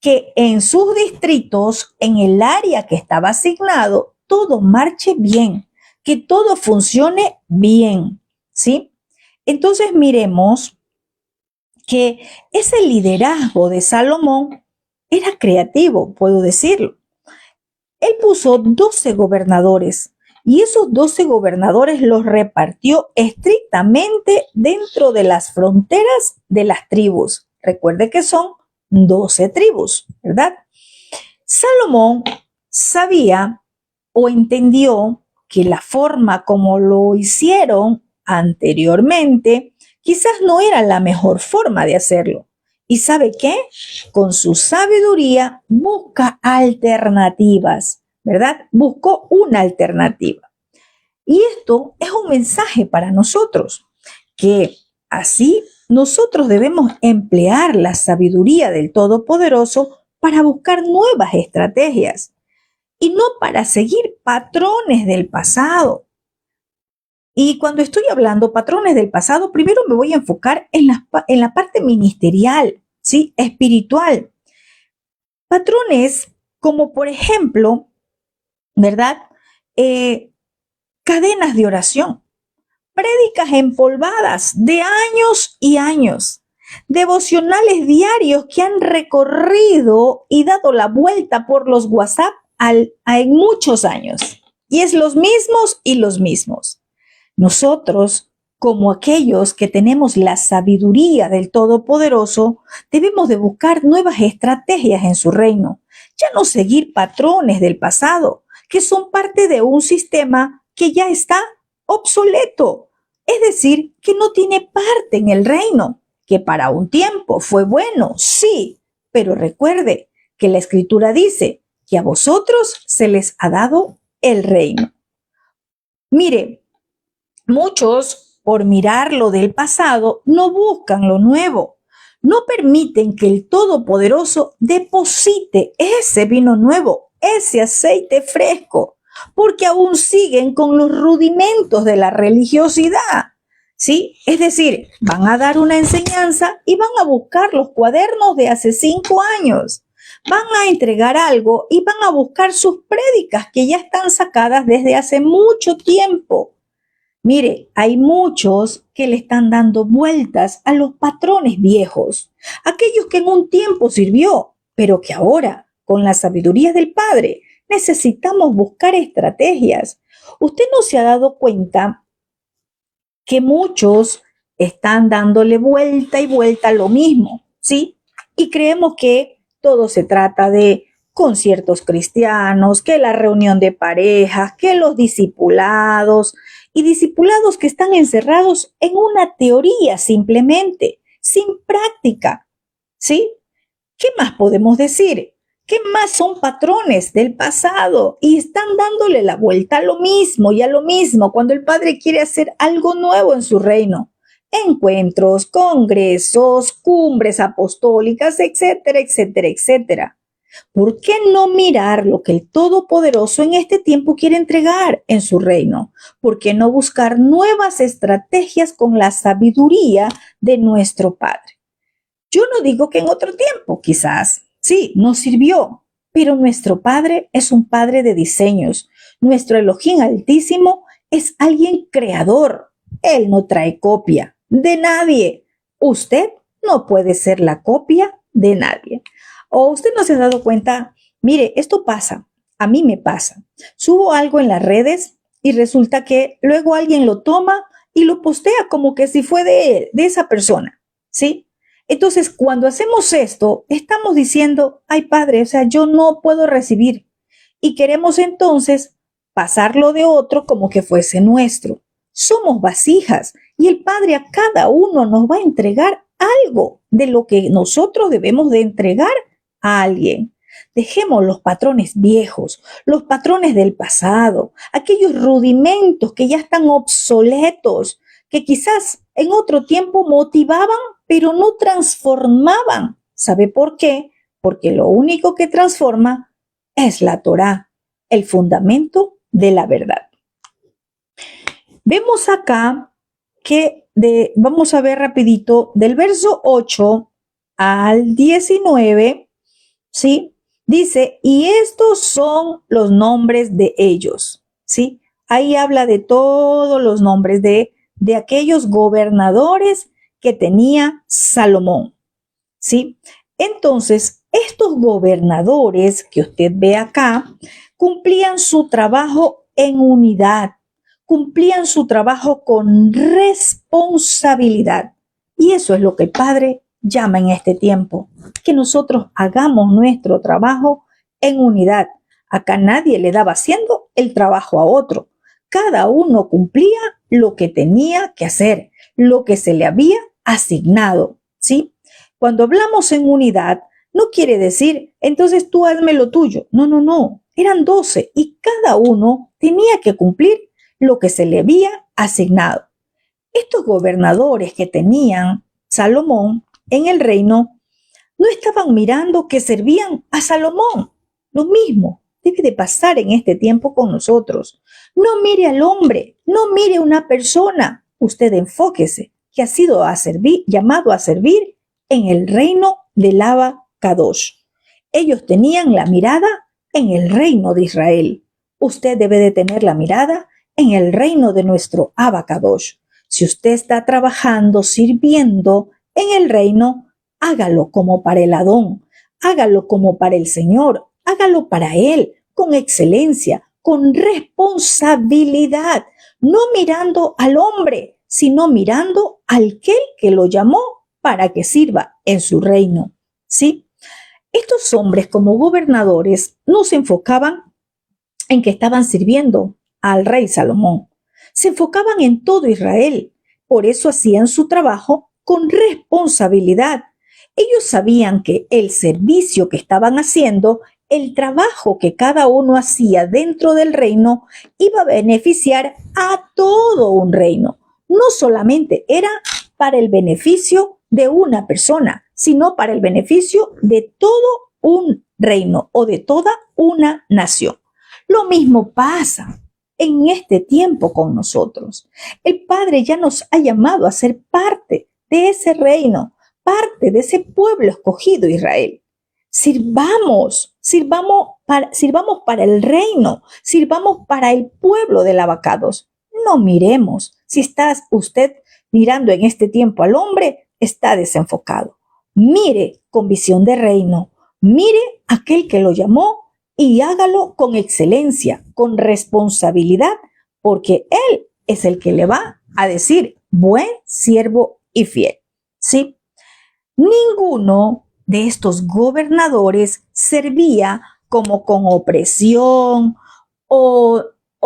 [SPEAKER 1] Que en sus distritos, en el área que estaba asignado, todo marche bien, que todo funcione bien, ¿sí? Entonces miremos que ese liderazgo de Salomón era creativo, puedo decirlo. Él puso 12 gobernadores y esos 12 gobernadores los repartió estrictamente dentro de las fronteras de las tribus. Recuerde que son 12 tribus, ¿verdad? Salomón sabía o entendió que la forma como lo hicieron anteriormente quizás no era la mejor forma de hacerlo. ¿Y sabe qué? Con su sabiduría busca alternativas, ¿verdad? Buscó una alternativa. Y esto es un mensaje para nosotros, que así nosotros debemos emplear la sabiduría del Todopoderoso para buscar nuevas estrategias y no para seguir patrones del pasado. Y cuando estoy hablando patrones del pasado, primero me voy a enfocar en la parte ministerial, ¿sí? Espiritual. Patrones como, por ejemplo, ¿verdad? Cadenas de oración, prédicas empolvadas de años y años, devocionales diarios que han recorrido y dado la vuelta por los WhatsApp en muchos años. Y es los mismos y los mismos. Nosotros, como aquellos que tenemos la sabiduría del Todopoderoso, debemos de buscar nuevas estrategias en su reino, ya no seguir patrones del pasado, que son parte de un sistema que ya está obsoleto, es decir, que no tiene parte en el reino, que para un tiempo fue bueno, sí, pero recuerde que la Escritura dice que a vosotros se les ha dado el reino. Mire, muchos, por mirar lo del pasado, no buscan lo nuevo. No permiten que el Todopoderoso deposite ese vino nuevo, ese aceite fresco, porque aún siguen con los rudimentos de la religiosidad. ¿Sí? Es decir, van a dar una enseñanza y van a buscar los cuadernos de hace 5 años. Van a entregar algo y van a buscar sus prédicas que ya están sacadas desde hace mucho tiempo. Mire, hay muchos que le están dando vueltas a los patrones viejos, aquellos que en un tiempo sirvió, pero que ahora, con la sabiduría del Padre, necesitamos buscar estrategias. ¿Usted no se ha dado cuenta que muchos están dándole vuelta y vuelta a lo mismo, ¿sí? Y creemos que todo se trata de conciertos cristianos, que la reunión de parejas, que los discipulados, y discipulados que están encerrados en una teoría simplemente, sin práctica, ¿sí? ¿Qué más podemos decir? ¿Qué más son patrones del pasado? Y están dándole la vuelta a lo mismo y a lo mismo cuando el Padre quiere hacer algo nuevo en su reino. Encuentros, congresos, cumbres apostólicas, etcétera, etcétera, etcétera. ¿Por qué no mirar lo que el Todopoderoso en este tiempo quiere entregar en su reino? ¿Por qué no buscar nuevas estrategias con la sabiduría de nuestro Padre? Yo no digo que en otro tiempo, quizás, sí, nos sirvió, pero nuestro Padre es un Padre de diseños. Nuestro Elohim Altísimo es alguien creador. Él no trae copia de nadie. Usted no puede ser la copia de nadie. ¿O usted no se ha dado cuenta? Mire, esto pasa, a mí me pasa. Subo algo en las redes y resulta que luego alguien lo toma y lo postea como que si fue de esa persona, ¿sí? Entonces, cuando hacemos esto, estamos diciendo, ay Padre, o sea, yo no puedo recibir. Y queremos entonces pasarlo de otro como que fuese nuestro. Somos vasijas y el Padre a cada uno nos va a entregar algo de lo que nosotros debemos de entregar a alguien. Dejemos los patrones viejos, los patrones del pasado, aquellos rudimentos que ya están obsoletos, que quizás en otro tiempo motivaban, pero no transformaban. ¿Sabe por qué? Porque lo único que transforma es la Torá, el fundamento de la verdad. Vemos acá que vamos a ver rapidito del verso 8 al 19, ¿sí? Dice, y estos son los nombres de ellos, ¿sí? Ahí habla de todos los nombres de aquellos gobernadores que tenía Salomón, ¿sí? Entonces, estos gobernadores que usted ve acá cumplían su trabajo en unidad, cumplían su trabajo con responsabilidad. Y eso es lo que el Padre llama en este tiempo, que nosotros hagamos nuestro trabajo en unidad. Acá nadie le daba haciendo el trabajo a otro. Cada uno cumplía lo que tenía que hacer, lo que se le había asignado, ¿sí? Cuando hablamos en unidad, no quiere decir, entonces tú hazme lo tuyo. No, no, no. Eran 12 y cada uno tenía que cumplir lo que se le había asignado. Estos gobernadores que tenían Salomón en el reino no estaban mirando que servían a Salomón. Lo mismo debe de pasar en este tiempo con nosotros. No mire al hombre, no mire a una persona. Usted enfóquese que ha sido llamado a servir en el reino del Abba Kadosh. Ellos tenían la mirada en el reino de Israel. Usted debe de tener la mirada en el reino de nuestro Abacadosh. Si usted está trabajando, sirviendo en el reino, hágalo como para el Adón, hágalo como para el Señor, hágalo para Él, con excelencia, con responsabilidad, no mirando al hombre, sino mirando al que lo llamó para que sirva en su reino. ¿Sí? Estos hombres como gobernadores no se enfocaban en que estaban sirviendo al rey Salomón. Se enfocaban en todo Israel. Por eso hacían su trabajo con responsabilidad. Ellos sabían que el servicio que estaban haciendo, el trabajo que cada uno hacía dentro del reino, iba a beneficiar a todo un reino. No solamente era para el beneficio de una persona, sino para el beneficio de todo un reino o de toda una nación. Lo mismo pasa en este tiempo con nosotros. El Padre ya nos ha llamado a ser parte de ese reino, parte de ese pueblo escogido Israel. Sirvamos para el reino, sirvamos para el pueblo del Abacados. No miremos. Si está usted mirando en este tiempo al hombre, está desenfocado. Mire con visión de reino, mire a aquel que lo llamó y hágalo con excelencia, con responsabilidad, porque Él es el que le va a decir buen siervo y fiel. ¿Sí? Ninguno de estos gobernadores servía como con opresión o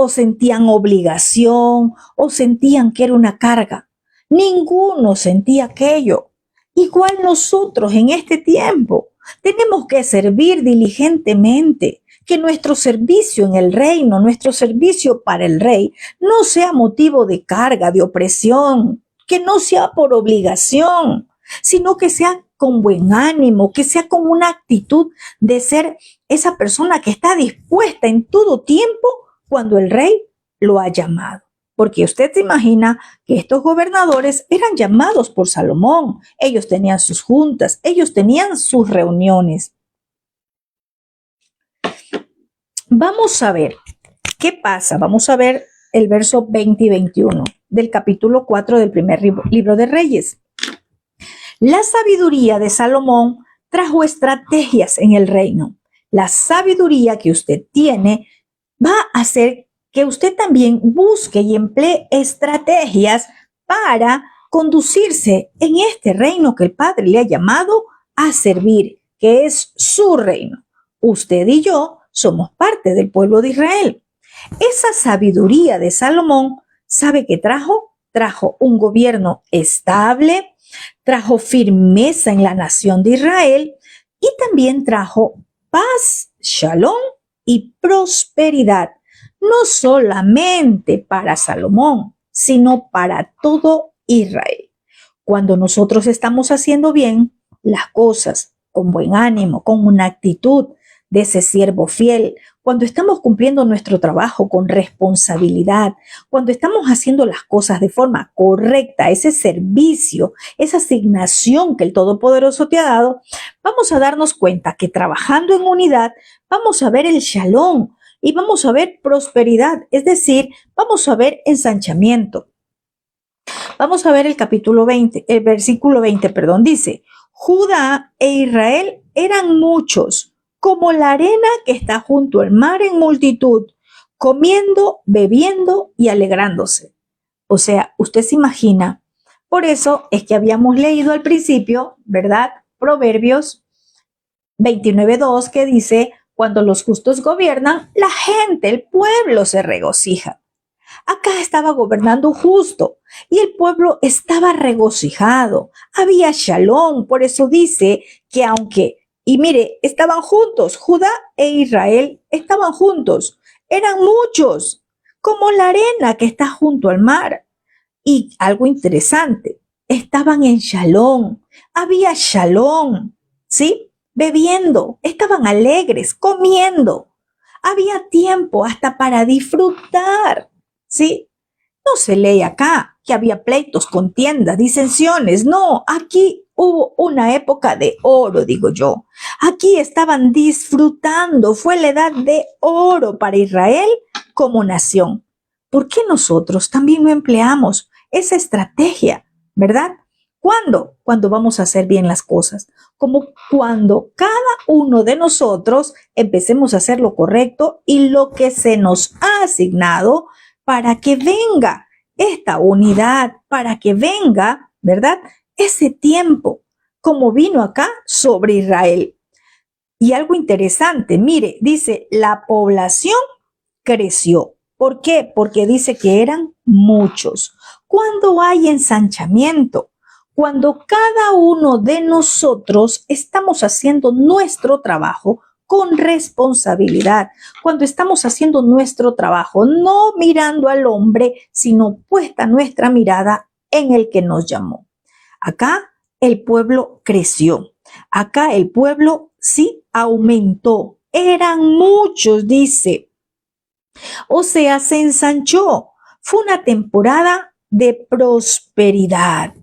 [SPEAKER 1] sentían obligación o sentían que era una carga. Ninguno sentía aquello. Igual nosotros en este tiempo tenemos que servir diligentemente, que nuestro servicio en el reino, nuestro servicio para el rey, no sea motivo de carga, de opresión, que no sea por obligación, sino que sea con buen ánimo, que sea con una actitud de ser esa persona que está dispuesta en todo tiempo cuando el rey lo ha llamado. Porque usted se imagina que estos gobernadores eran llamados por Salomón. Ellos tenían sus juntas, ellos tenían sus reuniones. Vamos a ver qué pasa. Vamos a ver el verso 20 y 21 del capítulo 4 del primer libro de Reyes. La sabiduría de Salomón trajo estrategias en el reino. La sabiduría que usted tiene va a hacer que usted también busque y emplee estrategias para conducirse en este reino que el Padre le ha llamado a servir, que es su reino. Usted y yo somos parte del pueblo de Israel. Esa sabiduría de Salomón, ¿sabe qué trajo? Trajo un gobierno estable, trajo firmeza en la nación de Israel y también trajo paz, shalom y prosperidad. No solamente para Salomón, sino para todo Israel. Cuando nosotros estamos haciendo bien las cosas con buen ánimo, con una actitud de ese siervo fiel, cuando estamos cumpliendo nuestro trabajo con responsabilidad, cuando estamos haciendo las cosas de forma correcta, ese servicio, esa asignación que el Todopoderoso te ha dado, vamos a darnos cuenta que trabajando en unidad vamos a ver el shalom, y vamos a ver prosperidad, es decir, vamos a ver ensanchamiento. Vamos a ver el capítulo 20, el versículo 20, dice, Judá e Israel eran muchos, como la arena que está junto al mar en multitud, comiendo, bebiendo y alegrándose. O sea, usted se imagina, por eso es que habíamos leído al principio, ¿verdad? Proverbios 29:2 que dice, cuando los justos gobiernan, la gente, el pueblo se regocija. Acá estaba gobernando un justo y el pueblo estaba regocijado. Había shalom, por eso dice que y mire, estaban juntos, Judá e Israel estaban juntos. Eran muchos, como la arena que está junto al mar. Y algo interesante, estaban en shalom, había shalom, ¿sí? Bebiendo, estaban alegres, comiendo. Había tiempo hasta para disfrutar, ¿sí? No se lee acá que había pleitos, contiendas, disensiones. No, aquí hubo una época de oro, digo yo. Aquí estaban disfrutando, fue la edad de oro para Israel como nación. ¿Por qué nosotros también no empleamos esa estrategia, verdad? ¿Cuándo? Cuando vamos a hacer bien las cosas. Como cuando cada uno de nosotros empecemos a hacer lo correcto y lo que se nos ha asignado para que venga esta unidad, para que venga, ¿verdad? Ese tiempo, como vino acá sobre Israel. Y algo interesante, mire, dice, la población creció. ¿Por qué? Porque dice que eran muchos. Cuando hay ensanchamiento, cuando cada uno de nosotros estamos haciendo nuestro trabajo con responsabilidad, cuando estamos haciendo nuestro trabajo, no mirando al hombre, sino puesta nuestra mirada en el que nos llamó. Acá el pueblo creció, acá el pueblo sí aumentó, eran muchos, dice. O sea, se ensanchó. Fue una temporada de prosperidad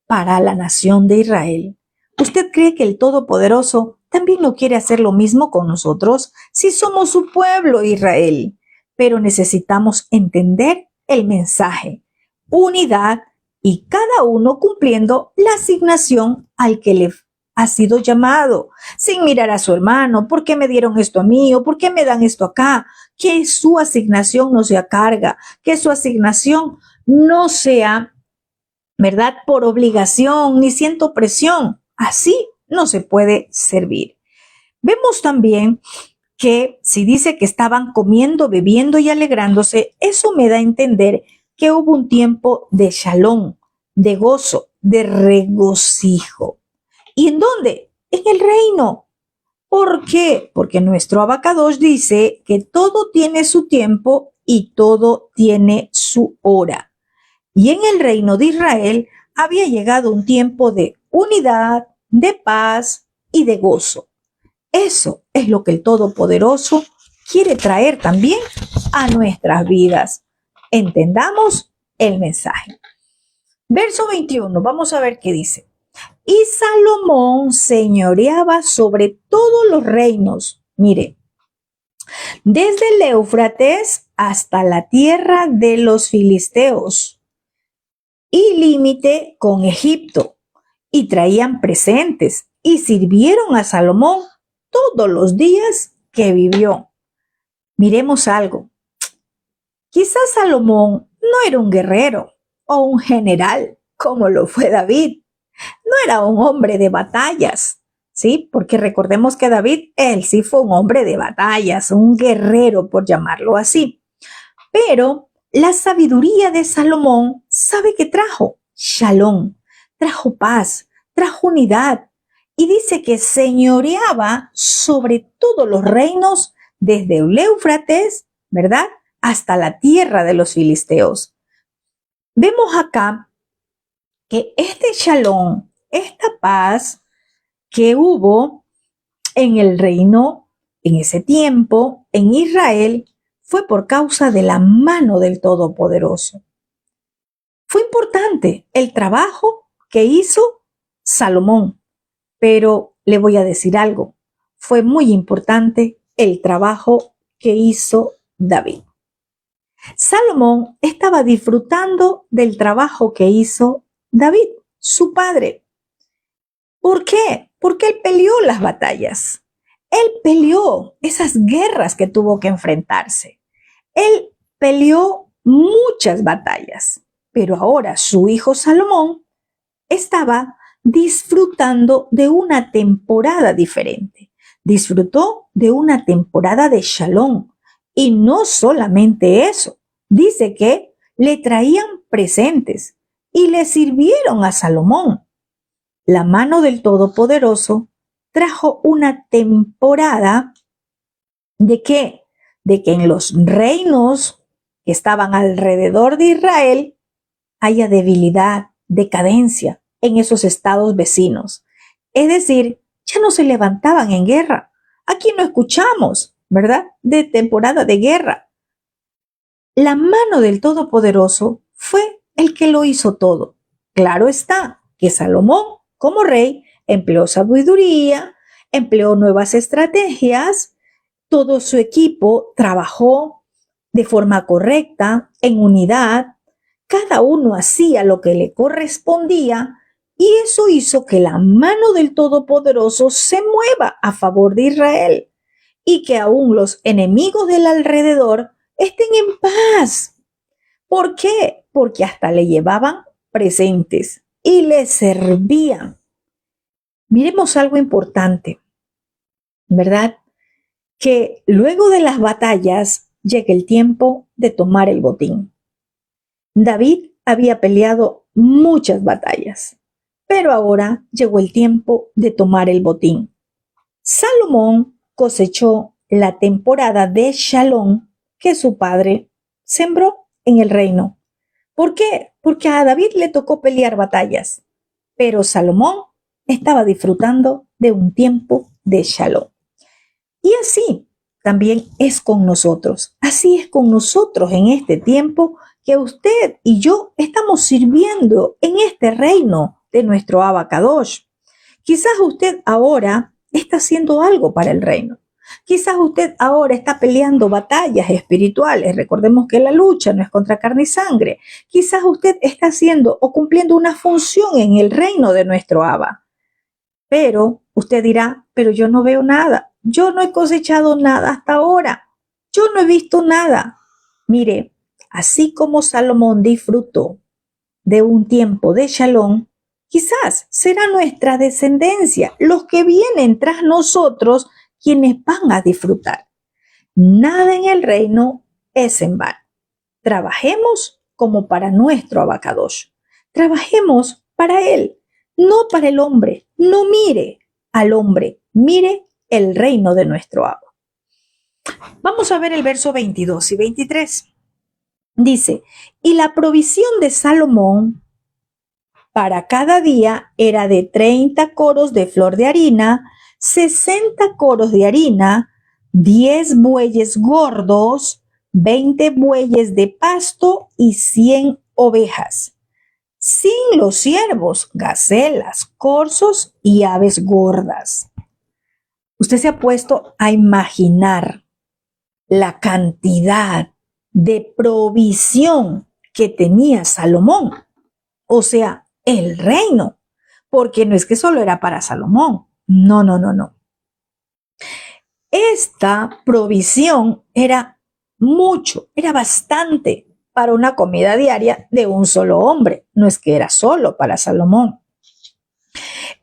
[SPEAKER 1] para la nación de Israel. ¿Usted cree que el Todopoderoso también no quiere hacer lo mismo con nosotros si somos su pueblo, Israel? Pero necesitamos entender el mensaje, unidad y cada uno cumpliendo la asignación al que le ha sido llamado, sin mirar a su hermano, ¿por qué me dieron esto a mí o por qué me dan esto acá? Que su asignación no sea carga, que su asignación no sea, ¿verdad?, por obligación ni siento presión. Así no se puede servir. Vemos también que si dice que estaban comiendo, bebiendo y alegrándose, eso me da a entender que hubo un tiempo de shalom, de gozo, de regocijo. ¿Y en dónde? En el reino. ¿Por qué? Porque nuestro Abacadosh dice que todo tiene su tiempo y todo tiene su hora. Y en el reino de Israel había llegado un tiempo de unidad, de paz y de gozo. Eso es lo que el Todopoderoso quiere traer también a nuestras vidas. Entendamos el mensaje. Verso 21, vamos a ver qué dice. Y Salomón señoreaba sobre todos los reinos. Mire, desde el Éufrates hasta la tierra de los filisteos y límite con Egipto. Y traían presentes y sirvieron a Salomón todos los días que vivió. Miremos algo. Quizás Salomón no era un guerrero o un general como lo fue David. No era un hombre de batallas, ¿sí? Porque recordemos que David, él sí fue un hombre de batallas, un guerrero, por llamarlo así. Pero la sabiduría de Salomón, ¿sabe qué trajo? Shalom, trajo paz, trajo unidad. Y dice que señoreaba sobre todos los reinos desde el Éufrates, ¿verdad?, hasta la tierra de los filisteos. Vemos acá que este shalom, esta paz que hubo en el reino, en ese tiempo, en Israel, fue por causa de la mano del Todopoderoso. Fue importante el trabajo que hizo Salomón, pero le voy a decir algo, fue muy importante el trabajo que hizo David. Salomón estaba disfrutando del trabajo que hizo David, su padre. ¿Por qué? Porque él peleó las batallas. Él peleó esas guerras que tuvo que enfrentarse. Él peleó muchas batallas, pero ahora su hijo Salomón estaba disfrutando de una temporada diferente. Disfrutó de una temporada de shalom. Y no solamente eso, dice que le traían presentes y le sirvieron a Salomón. La mano del Todopoderoso trajo una temporada ¿de qué? De que en los reinos que estaban alrededor de Israel haya debilidad, decadencia en esos estados vecinos. Es decir, ya no se levantaban en guerra. Aquí no escuchamos, ¿verdad?, de temporada de guerra. La mano del Todopoderoso fue el que lo hizo todo. Claro está que Salomón como rey, empleó sabiduría, empleó nuevas estrategias, todo su equipo trabajó de forma correcta, en unidad, cada uno hacía lo que le correspondía y eso hizo que la mano del Todopoderoso se mueva a favor de Israel y que aún los enemigos del alrededor estén en paz. ¿Por qué? Porque hasta le llevaban presentes y le servían. Miremos algo importante, ¿verdad? Que luego de las batallas llega el tiempo de tomar el botín. David había peleado muchas batallas, pero ahora llegó el tiempo de tomar el botín. Salomón cosechó la temporada de Shalom que su padre sembró en el reino. ¿Por qué? Porque a David le tocó pelear batallas, pero Salomón estaba disfrutando de un tiempo de Shalom. Y así también es con nosotros. Así es con nosotros en este tiempo que usted y yo estamos sirviendo en este reino de nuestro Abacadosh. Quizás usted ahora está haciendo algo para el reino. Quizás usted ahora está peleando batallas espirituales. Recordemos que la lucha no es contra carne y sangre. Quizás usted está haciendo o cumpliendo una función en el reino de nuestro Abba. Pero usted dirá, pero yo no veo nada. Yo no he cosechado nada hasta ahora. Yo no he visto nada. Mire, así como Salomón disfrutó de un tiempo de Shalom, quizás será nuestra descendencia, los que vienen tras nosotros, quienes van a disfrutar. Nada en el reino es en vano. Trabajemos como para nuestro Abacadosh. Trabajemos para él, no para el hombre. No mire al hombre, mire el reino de nuestro Abba. Vamos a ver el verso 22 y 23. Dice, y la provisión de Salomón para cada día era de 30 coros de flor de harina, 60 coros de harina, 10 bueyes gordos, 20 bueyes de pasto y 100 ovejas, sin los ciervos, gacelas, corzos y aves gordas. Usted se ha puesto a imaginar la cantidad de provisión que tenía Salomón, o sea, el reino, porque no es que solo era para Salomón, no. Esta provisión era mucho, era bastante para una comida diaria de un solo hombre, no es que era solo para Salomón.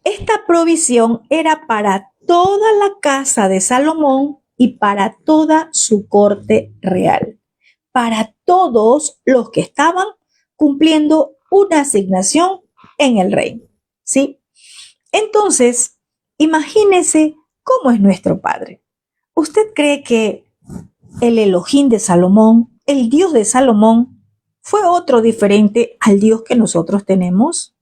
[SPEAKER 1] Esta provisión era para toda la casa de Salomón y para toda su corte real, para todos los que estaban cumpliendo una asignación en el reino, ¿sí? Entonces, imagínese cómo es nuestro Padre. ¿Usted cree que el Elohim de Salomón, el Dios de Salomón, fue otro diferente al Dios que nosotros tenemos?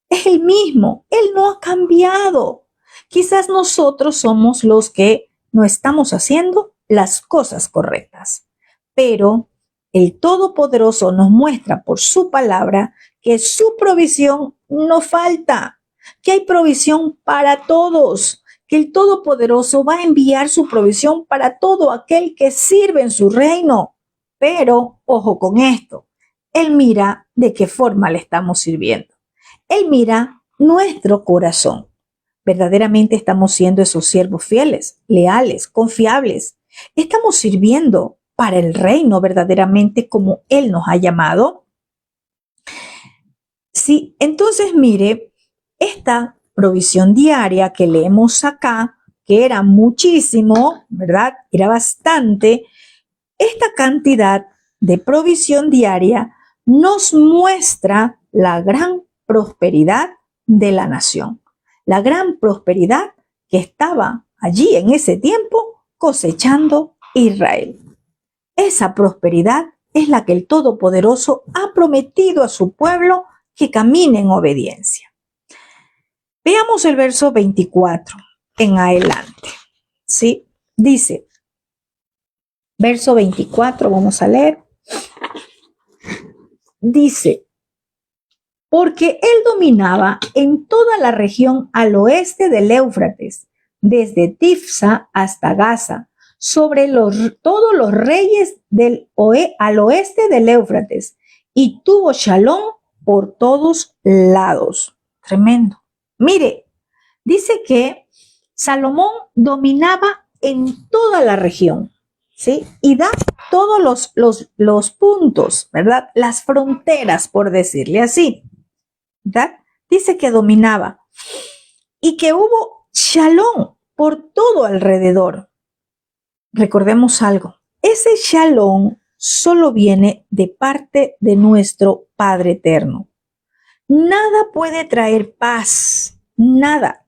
[SPEAKER 1] Es el mismo, Él no ha cambiado. Quizás nosotros somos los que no estamos haciendo las cosas correctas, pero el Todopoderoso nos muestra por su palabra que su provisión no falta, que hay provisión para todos, que el Todopoderoso va a enviar su provisión para todo aquel que sirve en su reino. Pero, ojo con esto, Él mira de qué forma le estamos sirviendo. Él mira nuestro corazón. Verdaderamente estamos siendo esos siervos fieles, leales, confiables. Estamos sirviendo para el reino verdaderamente como Él nos ha llamado. Sí, entonces mire, esta provisión diaria que leemos acá, que era muchísimo, ¿verdad? Era bastante. Esta cantidad de provisión diaria nos muestra la gran prosperidad de la nación, la gran prosperidad que estaba allí en ese tiempo cosechando Israel. Esa prosperidad es la que el Todopoderoso ha prometido a su pueblo que camine en obediencia. Veamos el verso 24 en adelante. ¿Sí? Dice, verso 24, vamos a leer. Dice, porque él dominaba en toda la región al oeste del Éufrates, desde Tifsa hasta Gaza, sobre todos los reyes al oeste del Éufrates, y tuvo Shalom por todos lados. Tremendo. Mire, dice que Salomón dominaba en toda la región, ¿sí? Y da todos los puntos, ¿verdad? Las fronteras, por decirle así, ¿verdad? Dice que dominaba y que hubo Shalom por todo alrededor. Recordemos algo, ese Shalom solo viene de parte de nuestro Padre Eterno. Nada puede traer paz, nada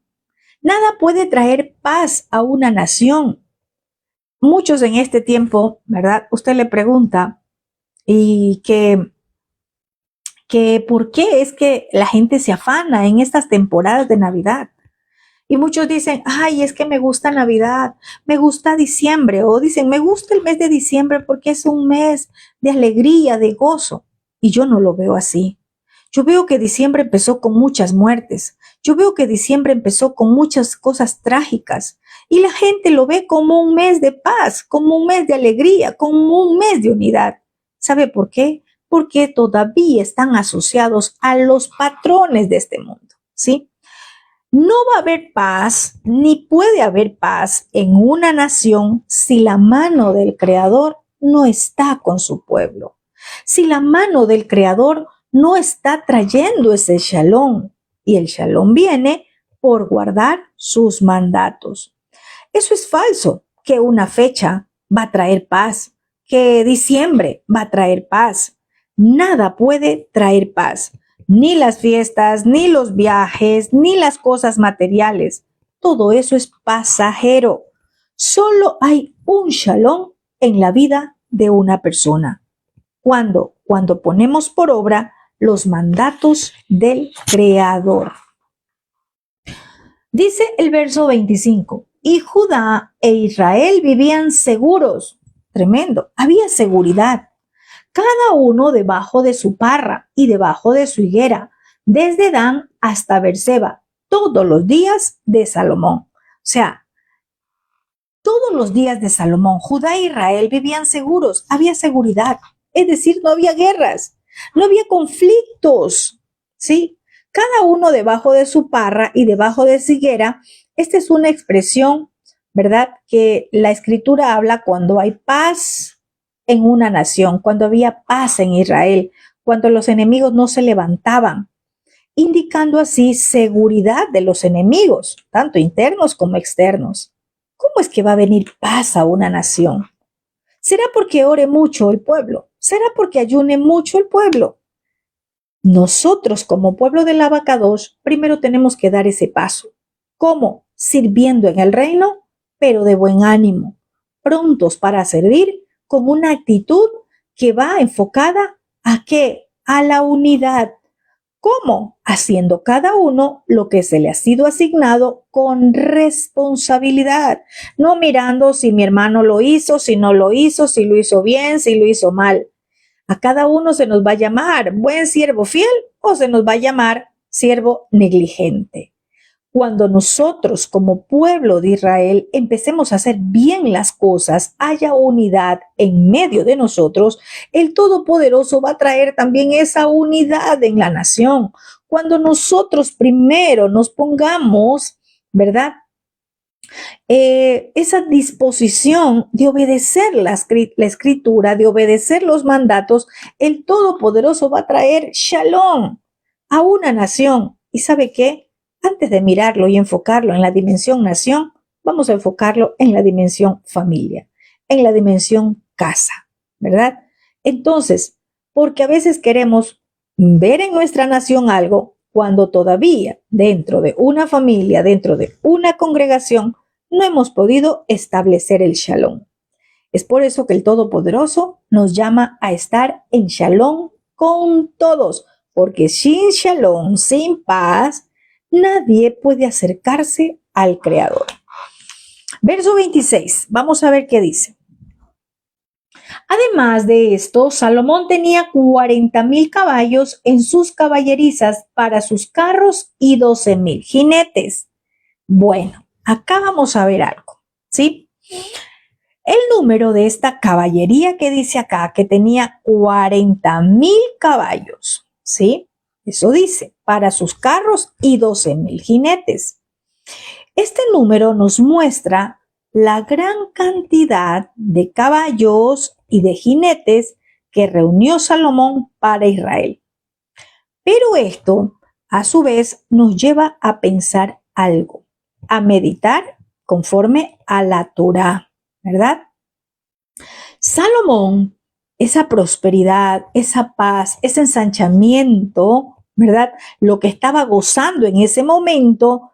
[SPEAKER 1] puede traer paz a una nación. Muchos en este tiempo, ¿verdad? Usted le pregunta y que por qué es que la gente se afana en estas temporadas de Navidad. Y muchos dicen, ay, es que me gusta Navidad, me gusta diciembre, o dicen, me gusta el mes de diciembre porque es un mes de alegría, de gozo. Y yo no lo veo así. Yo veo que diciembre empezó con muchas muertes. Yo veo que diciembre empezó con muchas cosas trágicas. Y la gente lo ve como un mes de paz, como un mes de alegría, como un mes de unidad. ¿Sabe por qué? Porque todavía están asociados a los patrones de este mundo, ¿sí? No va a haber paz, ni puede haber paz en una nación si la mano del Creador no está con su pueblo. Si la mano del Creador no está trayendo ese shalom, y el shalom viene por guardar sus mandatos. Eso es falso, que una fecha va a traer paz, que diciembre va a traer paz. Nada puede traer paz. Ni las fiestas, ni los viajes, ni las cosas materiales. Todo eso es pasajero. Solo hay un shalom en la vida de una persona. Cuando ponemos por obra los mandatos del Creador. Dice el verso 25, y Judá e Israel vivían seguros. Tremendo, había seguridad. Cada uno debajo de su parra y debajo de su higuera, desde Dan hasta Berseba, todos los días de Salomón. O sea, todos los días de Salomón, Judá e Israel vivían seguros, había seguridad, es decir, no había guerras, no había conflictos, ¿sí? Cada uno debajo de su parra y debajo de su higuera. Esta es una expresión, ¿verdad? Que la Escritura habla cuando hay paz en una nación, cuando había paz en Israel, cuando los enemigos no se levantaban, indicando así seguridad de los enemigos, tanto internos como externos. ¿Cómo es que va a venir paz a una nación? ¿Será porque ore mucho el pueblo? ¿Será porque ayune mucho el pueblo? Nosotros como pueblo del Abacadosh primero tenemos que dar ese paso. ¿Cómo? Sirviendo en el reino, pero de buen ánimo, prontos para servir, con una actitud que va enfocada ¿a qué? A la unidad. ¿Cómo? Haciendo cada uno lo que se le ha sido asignado con responsabilidad, no mirando si mi hermano lo hizo, si no lo hizo, si lo hizo bien, si lo hizo mal. A cada uno se nos va a llamar buen siervo fiel o se nos va a llamar siervo negligente. Cuando nosotros como pueblo de Israel empecemos a hacer bien las cosas, haya unidad en medio de nosotros, el Todopoderoso va a traer también esa unidad en la nación. Cuando nosotros primero nos pongamos, ¿verdad? Esa disposición de obedecer la escritura, de obedecer los mandatos, el Todopoderoso va a traer shalom a una nación. ¿Y sabe qué? Antes de mirarlo y enfocarlo en la dimensión nación, vamos a enfocarlo en la dimensión familia, en la dimensión casa, ¿verdad? Entonces, porque a veces queremos ver en nuestra nación algo cuando todavía dentro de una familia, dentro de una congregación, no hemos podido establecer el shalom. Es por eso que el Todopoderoso nos llama a estar en shalom con todos, porque sin shalom, sin paz, nadie puede acercarse al Creador. Verso 26, vamos a ver qué dice. Además de esto, Salomón tenía 40,000 caballos en sus caballerizas para sus carros y 12,000 jinetes. Bueno, acá vamos a ver algo, ¿sí? El número de esta caballería que dice acá, que tenía 40,000 caballos, ¿sí? Eso dice, para sus carros y 12,000 jinetes. Este número nos muestra la gran cantidad de caballos y de jinetes que reunió Salomón para Israel. Pero esto, a su vez, nos lleva a pensar algo, a meditar conforme a la Torá, ¿verdad? Salomón, esa prosperidad, esa paz, ese ensanchamiento, ¿verdad? Lo que estaba gozando en ese momento,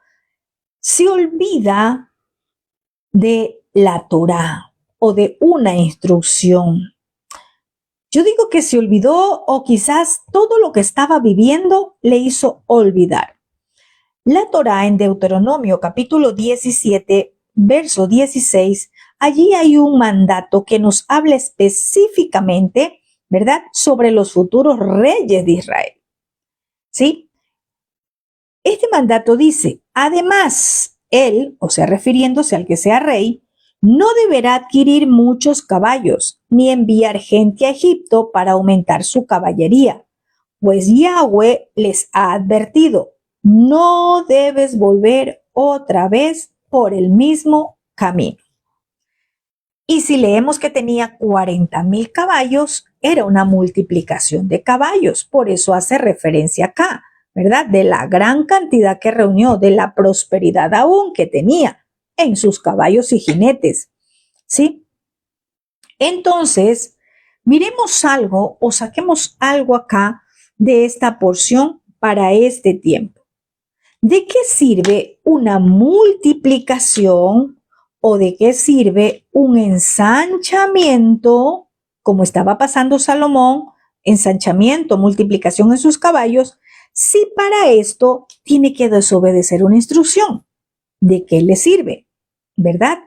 [SPEAKER 1] se olvida de la Torá o de una instrucción. Yo digo que se olvidó o quizás todo lo que estaba viviendo le hizo olvidar. La Torá en Deuteronomio capítulo 17, verso 16, allí hay un mandato que nos habla específicamente, ¿verdad?, sobre los futuros reyes de Israel. ¿Sí? Este mandato dice, además, él, o sea, refiriéndose al que sea rey, no deberá adquirir muchos caballos, ni enviar gente a Egipto para aumentar su caballería, pues Yahweh les ha advertido, no debes volver otra vez por el mismo camino. Y si leemos que tenía 40,000 caballos, era una multiplicación de caballos, por eso hace referencia acá, ¿verdad? De la gran cantidad que reunió, de la prosperidad aún que tenía en sus caballos y jinetes, ¿sí? Entonces, miremos algo o saquemos algo acá de esta porción para este tiempo. ¿De qué sirve una multiplicación o de qué sirve un ensanchamiento, como estaba pasando Salomón, ensanchamiento, multiplicación en sus caballos, si para esto tiene que desobedecer una instrucción? ¿De qué le sirve? ¿Verdad?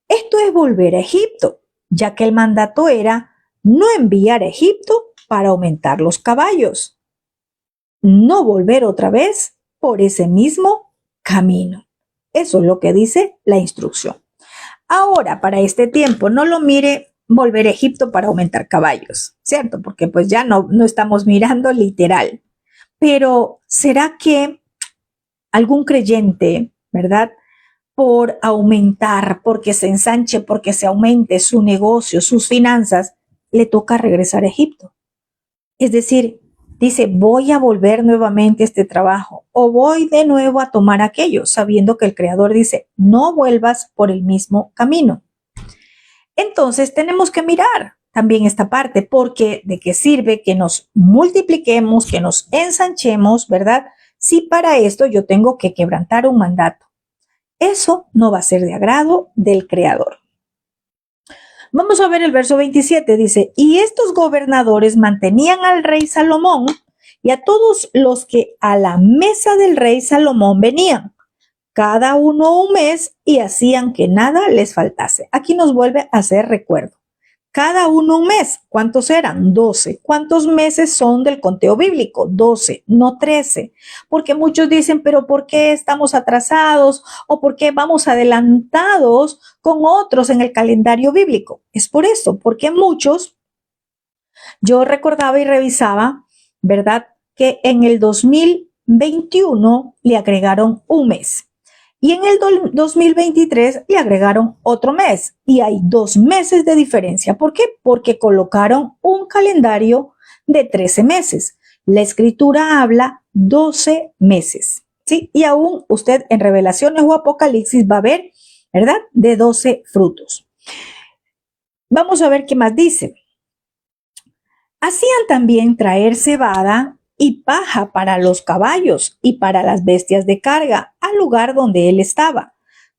[SPEAKER 1] Esto es volver a Egipto, ya que el mandato era no enviar a Egipto para aumentar los caballos, no volver otra vez por ese mismo camino. Eso es lo que dice la instrucción. Ahora, para este tiempo, no lo mire volver a Egipto para aumentar caballos, ¿cierto? Porque pues ya no estamos mirando literal. Pero ¿será que algún creyente, ¿verdad?, por aumentar, porque se ensanche, porque se aumente su negocio, sus finanzas, le toca regresar a Egipto? Es decir, dice, voy a volver nuevamente a este trabajo o voy de nuevo a tomar aquello, sabiendo que el Creador dice, no vuelvas por el mismo camino. Entonces tenemos que mirar también esta parte, porque de qué sirve que nos multipliquemos, que nos ensanchemos, ¿verdad? Si para esto yo tengo que quebrantar un mandato. Eso no va a ser de agrado del Creador. Vamos a ver el verso 27, dice, y estos gobernadores mantenían al rey Salomón y a todos los que a la mesa del rey Salomón venían, cada uno un mes, y hacían que nada les faltase. Aquí nos vuelve a hacer recuerdo. Cada uno un mes. ¿Cuántos eran? 12. ¿Cuántos meses son del conteo bíblico? 12, no 13. Porque muchos dicen, pero ¿por qué estamos atrasados? ¿O por qué vamos adelantados con otros en el calendario bíblico? Es por eso, porque muchos, yo recordaba y revisaba, ¿verdad?, que en el 2021 le agregaron un mes. Y en el 2023 le agregaron otro mes y hay 2 meses de diferencia. ¿Por qué? Porque colocaron un calendario de 13 meses. La escritura habla 12 meses, ¿sí? Y aún usted en Revelaciones o Apocalipsis va a ver, ¿verdad?, de 12 frutos. Vamos a ver qué más dice. Hacían también traer cebada y paja para los caballos y para las bestias de carga al lugar donde él estaba,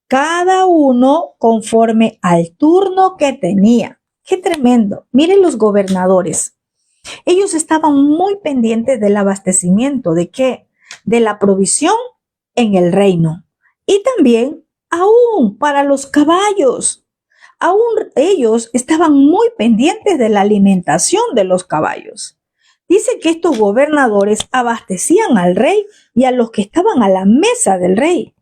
[SPEAKER 1] cada uno conforme al turno que tenía. ¡Qué tremendo! Miren los gobernadores. Ellos estaban muy pendientes del abastecimiento. ¿De qué? De la provisión en el reino. Y también aún para los caballos. Aún ellos estaban muy pendientes de la alimentación de los caballos. Dice que estos gobernadores abastecían al rey y a los que estaban a la mesa del rey,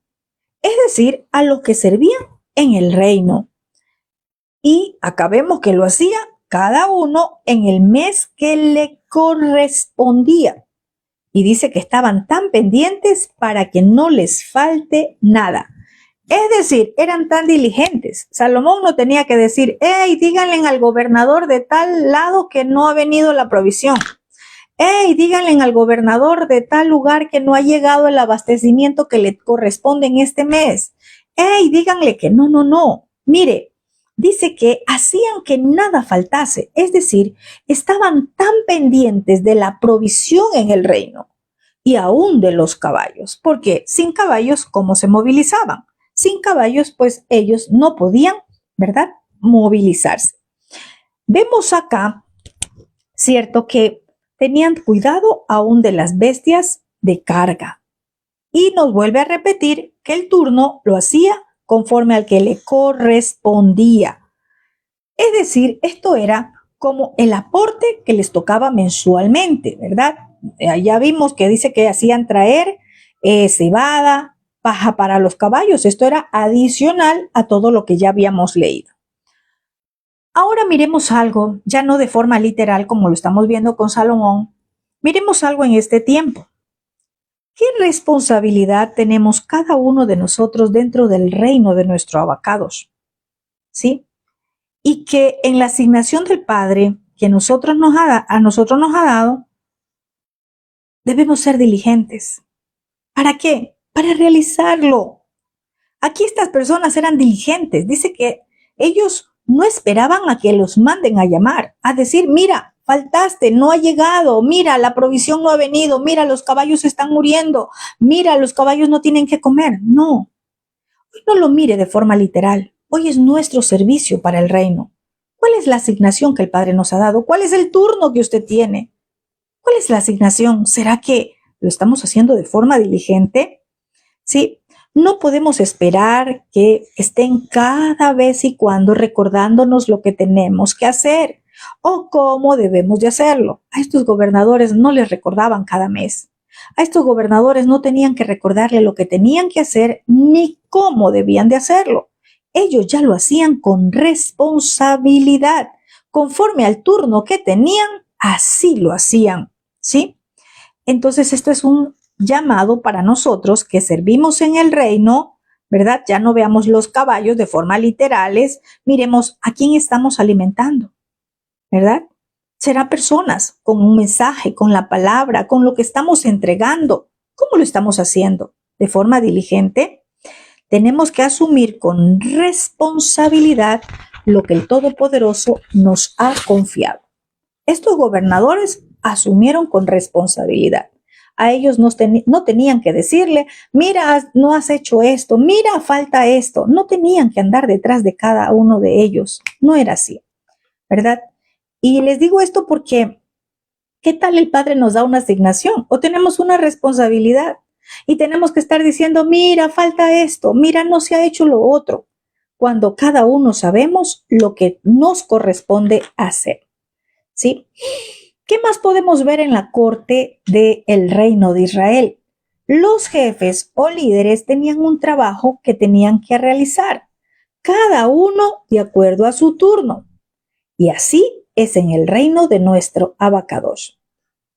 [SPEAKER 1] es decir, a los que servían en el reino. Y acá vemos que lo hacía cada uno en el mes que le correspondía. Y dice que estaban tan pendientes para que no les falte nada. Es decir, eran tan diligentes. Salomón no tenía que decir, hey, díganle al gobernador de tal lado que no ha venido la provisión. Hey, díganle al gobernador de tal lugar que no ha llegado el abastecimiento que le corresponde en este mes. Hey, díganle que no. Mire, dice que hacían que nada faltase, es decir, estaban tan pendientes de la provisión en el reino y aún de los caballos, porque sin caballos, ¿cómo se movilizaban? Sin caballos, pues ellos no podían, ¿verdad?, movilizarse. Vemos acá, cierto, que tenían cuidado aún de las bestias de carga. Y nos vuelve a repetir que el turno lo hacía conforme al que le correspondía. Es decir, esto era como el aporte que les tocaba mensualmente, ¿verdad? Ya vimos que dice que hacían traer cebada, paja para los caballos. Esto era adicional a todo lo que ya habíamos leído. Ahora miremos algo, ya no de forma literal como lo estamos viendo con Salomón. Miremos algo en este tiempo. ¿Qué responsabilidad tenemos cada uno de nosotros dentro del reino de nuestro abacados? ¿Sí? Y que en la asignación del Padre que a nosotros nos ha dado, debemos ser diligentes. ¿Para qué? Para realizarlo. Aquí estas personas eran diligentes. Dice que ellos no esperaban a que los manden a llamar, a decir, mira, faltaste, no ha llegado, mira, la provisión no ha venido, mira, los caballos están muriendo, mira, los caballos no tienen que comer. No, hoy no lo mire de forma literal. Hoy es nuestro servicio para el reino. ¿Cuál es la asignación que el Padre nos ha dado? ¿Cuál es el turno que usted tiene? ¿Cuál es la asignación? ¿Será que lo estamos haciendo de forma diligente? Sí, no podemos esperar que estén cada vez y cuando recordándonos lo que tenemos que hacer o cómo debemos de hacerlo. A estos gobernadores no les recordaban cada mes. A estos gobernadores no tenían que recordarle lo que tenían que hacer ni cómo debían de hacerlo. Ellos ya lo hacían con responsabilidad. Conforme al turno que tenían, así lo hacían, ¿sí? Entonces esto es un llamado para nosotros que servimos en el reino, ¿verdad? Ya no veamos los caballos de forma literales, miremos a quién estamos alimentando, ¿verdad? Será personas con un mensaje, con la palabra, con lo que estamos entregando. ¿Cómo lo estamos haciendo? ¿De forma diligente? Tenemos que asumir con responsabilidad lo que el Todopoderoso nos ha confiado. Estos gobernadores asumieron con responsabilidad. A ellos no tenían que decirle, mira, no has hecho esto, mira, falta esto. No tenían que andar detrás de cada uno de ellos. No era así, ¿verdad? Y les digo esto porque, ¿qué tal el Padre nos da una asignación o tenemos una responsabilidad? Y tenemos que estar diciendo, mira, falta esto, mira, no se ha hecho lo otro, cuando cada uno sabemos lo que nos corresponde hacer, ¿sí? ¿Qué más podemos ver en la corte del reino de Israel? Los jefes o líderes tenían un trabajo que tenían que realizar, cada uno de acuerdo a su turno. Y así es en el reino de nuestro Abacadosh.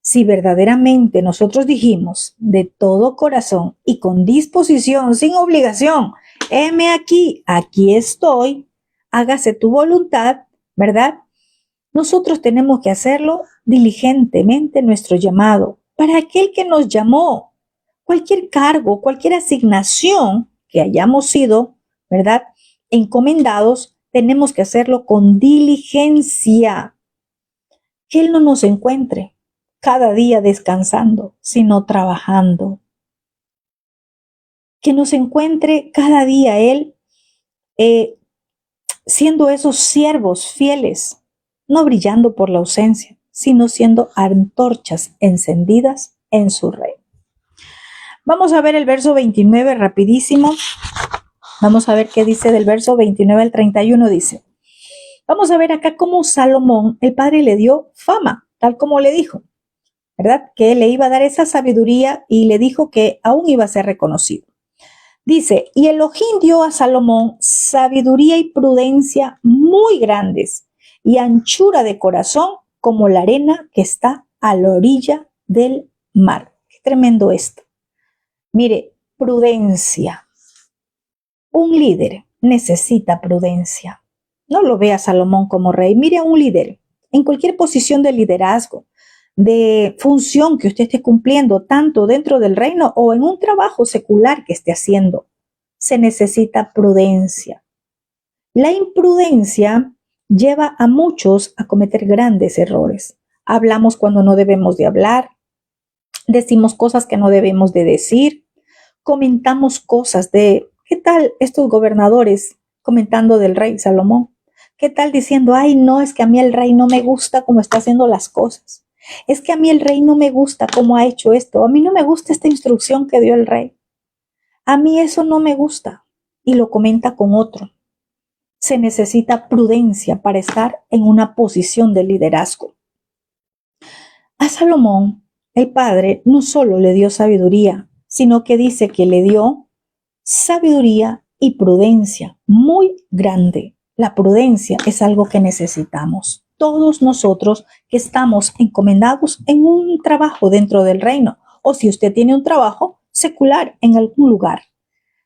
[SPEAKER 1] Si verdaderamente nosotros dijimos de todo corazón y con disposición, sin obligación, heme aquí, aquí estoy, hágase tu voluntad, ¿verdad? Nosotros tenemos que hacerlo diligentemente nuestro llamado para aquel que nos llamó. Cualquier cargo, cualquier asignación que hayamos sido, ¿verdad?, encomendados, tenemos que hacerlo con diligencia. Que Él no nos encuentre cada día descansando, sino trabajando. Que nos encuentre cada día Él siendo esos siervos fieles, no brillando por la ausencia, sino siendo antorchas encendidas en su reino. Vamos a ver el verso 29 rapidísimo. Vamos a ver qué dice del verso 29 al 31. Dice, Vamos a ver acá cómo Salomón, el padre, le dio fama, tal como le dijo, ¿verdad? Que le iba a dar esa sabiduría y le dijo que aún iba a ser reconocido. Dice, y Elohim dio a Salomón sabiduría y prudencia muy grandes y anchura de corazón como la arena que está a la orilla del mar. Qué tremendo esto. Mire, prudencia. Un líder necesita prudencia. No lo vea Salomón como rey. Mire a un líder en cualquier posición de liderazgo, de función que usted esté cumpliendo, tanto dentro del reino o en un trabajo secular que esté haciendo. Se necesita prudencia. La imprudencia lleva a muchos a cometer grandes errores. Hablamos cuando no debemos de hablar, decimos cosas que no debemos de decir, comentamos cosas de, ¿qué tal estos gobernadores comentando del rey Salomón? ¿Qué tal diciendo, ay, no, es que a mí el rey no me gusta cómo está haciendo las cosas? Es que a mí el rey no me gusta cómo ha hecho esto. A mí no me gusta esta instrucción que dio el rey. A mí eso no me gusta. Y lo comenta con otro. Se necesita prudencia para estar en una posición de liderazgo. A Salomón, el padre, no solo le dio sabiduría, sino que dice que le dio sabiduría y prudencia muy grande. La prudencia es algo que necesitamos. Todos nosotros que estamos encomendados en un trabajo dentro del reino, o si usted tiene un trabajo secular en algún lugar,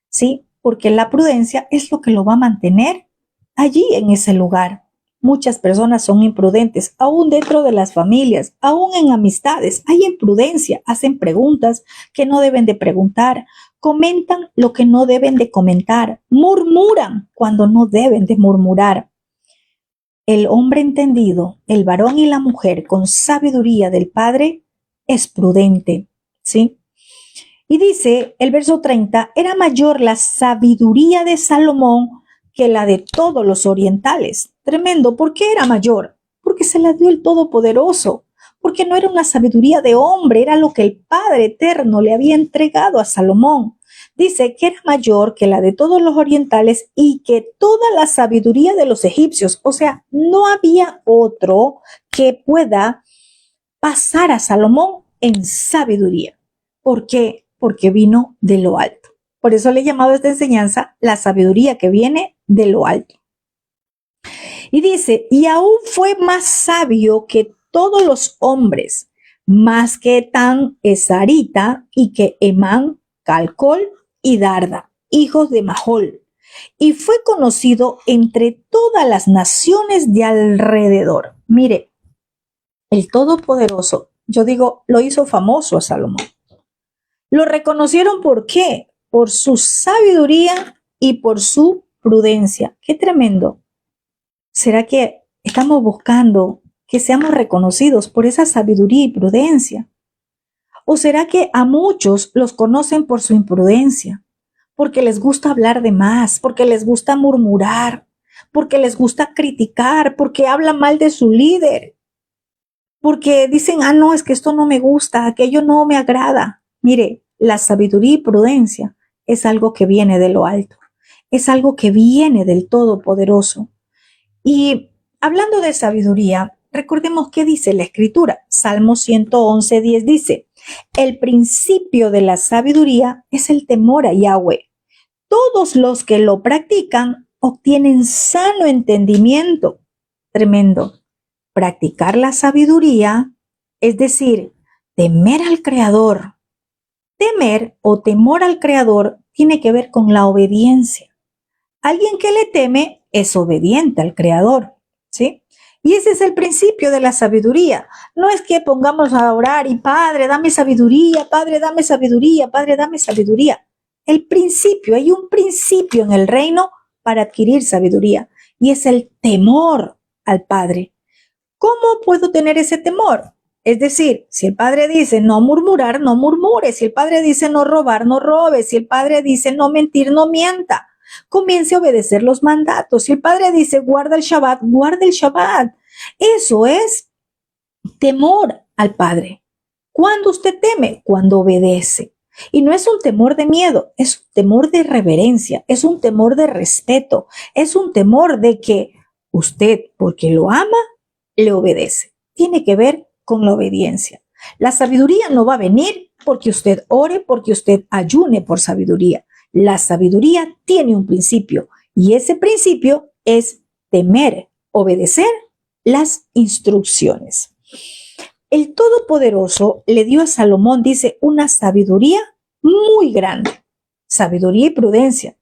[SPEAKER 1] ¿sí? Porque la prudencia es lo que lo va a mantener allí en ese lugar. Muchas personas son imprudentes, aún dentro de las familias, aún en amistades. Hay imprudencia, hacen preguntas que no deben de preguntar, comentan lo que no deben de comentar, murmuran cuando no deben de murmurar. El hombre entendido, el varón y la mujer con sabiduría del Padre, es prudente, ¿sí? Y dice el verso 30, era mayor la sabiduría de Salomón que la de todos los orientales. Tremendo. ¿Por qué era mayor? Porque se la dio el Todopoderoso. Porque no era una sabiduría de hombre, era lo que el Padre Eterno le había entregado a Salomón. Dice que era mayor que la de todos los orientales y que toda la sabiduría de los egipcios. O sea, no había otro que pueda pasar a Salomón en sabiduría. ¿Por qué? Porque vino de lo alto. Por eso le he llamado a esta enseñanza la sabiduría que viene de lo alto. Y dice, y aún fue más sabio que todos los hombres, más que Etán, Esarita, y que Emán, Calcol y Darda, hijos de Mahol. Y fue conocido entre todas las naciones de alrededor. Mire, el Todopoderoso, yo digo, lo hizo famoso a Salomón. Lo reconocieron ¿por qué? Por su sabiduría y por su prudencia. ¡Qué tremendo! ¿Será que estamos buscando que seamos reconocidos por esa sabiduría y prudencia? ¿O será que a muchos los conocen por su imprudencia? Porque les gusta hablar de más, porque les gusta murmurar, porque les gusta criticar, porque hablan mal de su líder, porque dicen, ah, no, es que esto no me gusta, aquello no me agrada. Mire, la sabiduría y prudencia es algo que viene de lo alto, es algo que viene del Todopoderoso. Y hablando de sabiduría, recordemos qué dice la Escritura. Salmo 111:10 dice, el principio de la sabiduría es el temor a Yahweh. Todos los que lo practican obtienen sano entendimiento. Tremendo. Practicar la sabiduría, es decir, temer al Creador. Temer o temor al Creador tiene que ver con la obediencia. Alguien que le teme es obediente al Creador, ¿sí? Y ese es el principio de la sabiduría. No es que pongamos a orar y Padre, dame sabiduría, Padre, dame sabiduría, Padre, dame sabiduría. El principio, hay un principio en el reino para adquirir sabiduría y es el temor al Padre. ¿Cómo puedo tener ese temor? Es decir, si el Padre dice no murmurar, no murmure. Si el Padre dice no robar, no robe. Si el Padre dice no mentir, no mienta. Comience a obedecer los mandatos. Si el Padre dice guarda el Shabbat, guarda el Shabbat. Eso es temor al Padre. ¿Cuándo usted teme? Cuando obedece. Y no es un temor de miedo, es un temor de reverencia, es un temor de respeto, es un temor de que Usted, porque lo ama, le obedece. Tiene que ver con la obediencia. La sabiduría no va a venir porque usted ore, porque usted ayune por sabiduría. La sabiduría tiene un principio y ese principio es temer, obedecer las instrucciones. El Todopoderoso le dio a Salomón, dice, una sabiduría muy grande, sabiduría y prudencia.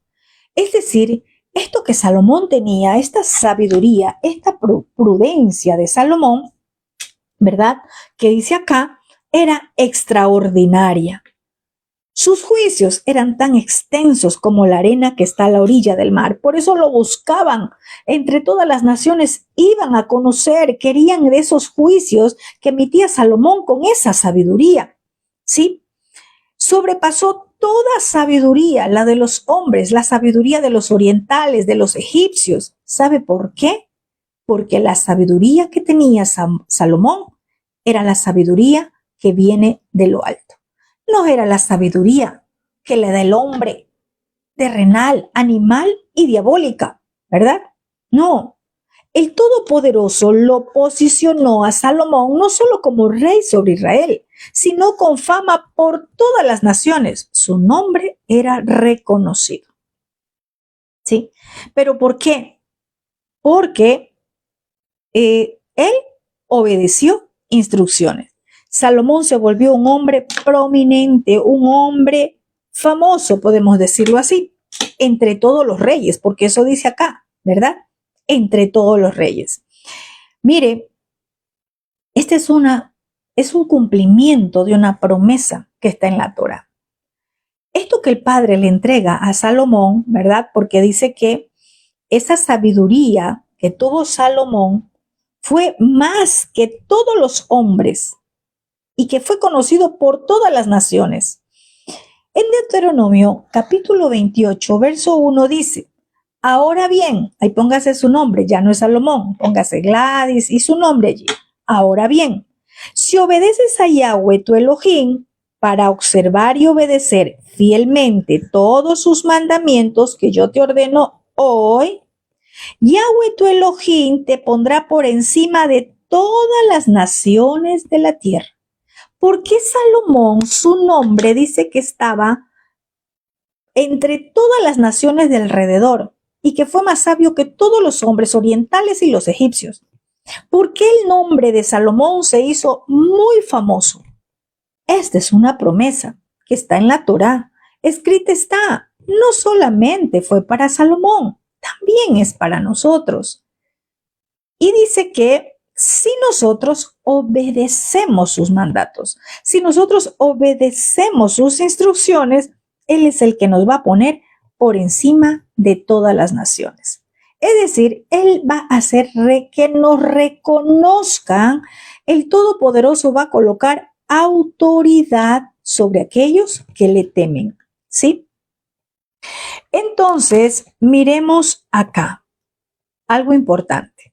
[SPEAKER 1] Es decir, esto que Salomón tenía, esta sabiduría, esta prudencia de Salomón, ¿verdad? Que dice acá, era extraordinaria. Sus juicios eran tan extensos como la arena que está a la orilla del mar. Por eso lo buscaban. Entre todas las naciones iban a conocer, querían de esos juicios que emitía Salomón con esa sabiduría. ¿Sí? Sobrepasó toda sabiduría, la de los hombres, la sabiduría de los orientales, de los egipcios. ¿Sabe por qué? Porque la sabiduría que tenía Salomón era la sabiduría que viene de lo alto. No era la sabiduría que le da el hombre, terrenal, animal y diabólica, ¿verdad? No. El Todopoderoso lo posicionó a Salomón no solo como rey sobre Israel, sino con fama por todas las naciones. Su nombre era reconocido. ¿Sí? ¿Pero por qué? Porque él obedeció instrucciones. Salomón se volvió un hombre prominente, un hombre famoso, podemos decirlo así, entre todos los reyes, porque eso dice acá, ¿verdad? Entre todos los reyes. Mire, este es un cumplimiento de una promesa que está en la Torá. Esto que el Padre le entrega a Salomón, ¿verdad? Porque dice que esa sabiduría que tuvo Salomón fue más que todos los hombres y que fue conocido por todas las naciones. En Deuteronomio capítulo 28, verso 1 dice, ahora bien, ahí póngase su nombre, ya no es Salomón, póngase Gladys y su nombre allí. Ahora bien, si obedeces a Yahweh tu Elohim para observar y obedecer fielmente todos sus mandamientos que yo te ordeno hoy, Yahweh tu Elohim te pondrá por encima de todas las naciones de la tierra. ¿Por qué Salomón, su nombre dice que estaba entre todas las naciones de alrededor y que fue más sabio que todos los hombres orientales y los egipcios? ¿Por qué el nombre de Salomón se hizo muy famoso? Esta es una promesa que está en la Torá. Escrita está, no solamente fue para Salomón, también es para nosotros. Y dice que si nosotros obedecemos sus mandatos, si nosotros obedecemos sus instrucciones, Él es el que nos va a poner por encima de todas las naciones. Es decir, Él va a hacer que nos reconozcan. El Todopoderoso va a colocar autoridad sobre aquellos que le temen, ¿sí? Entonces, miremos acá algo importante.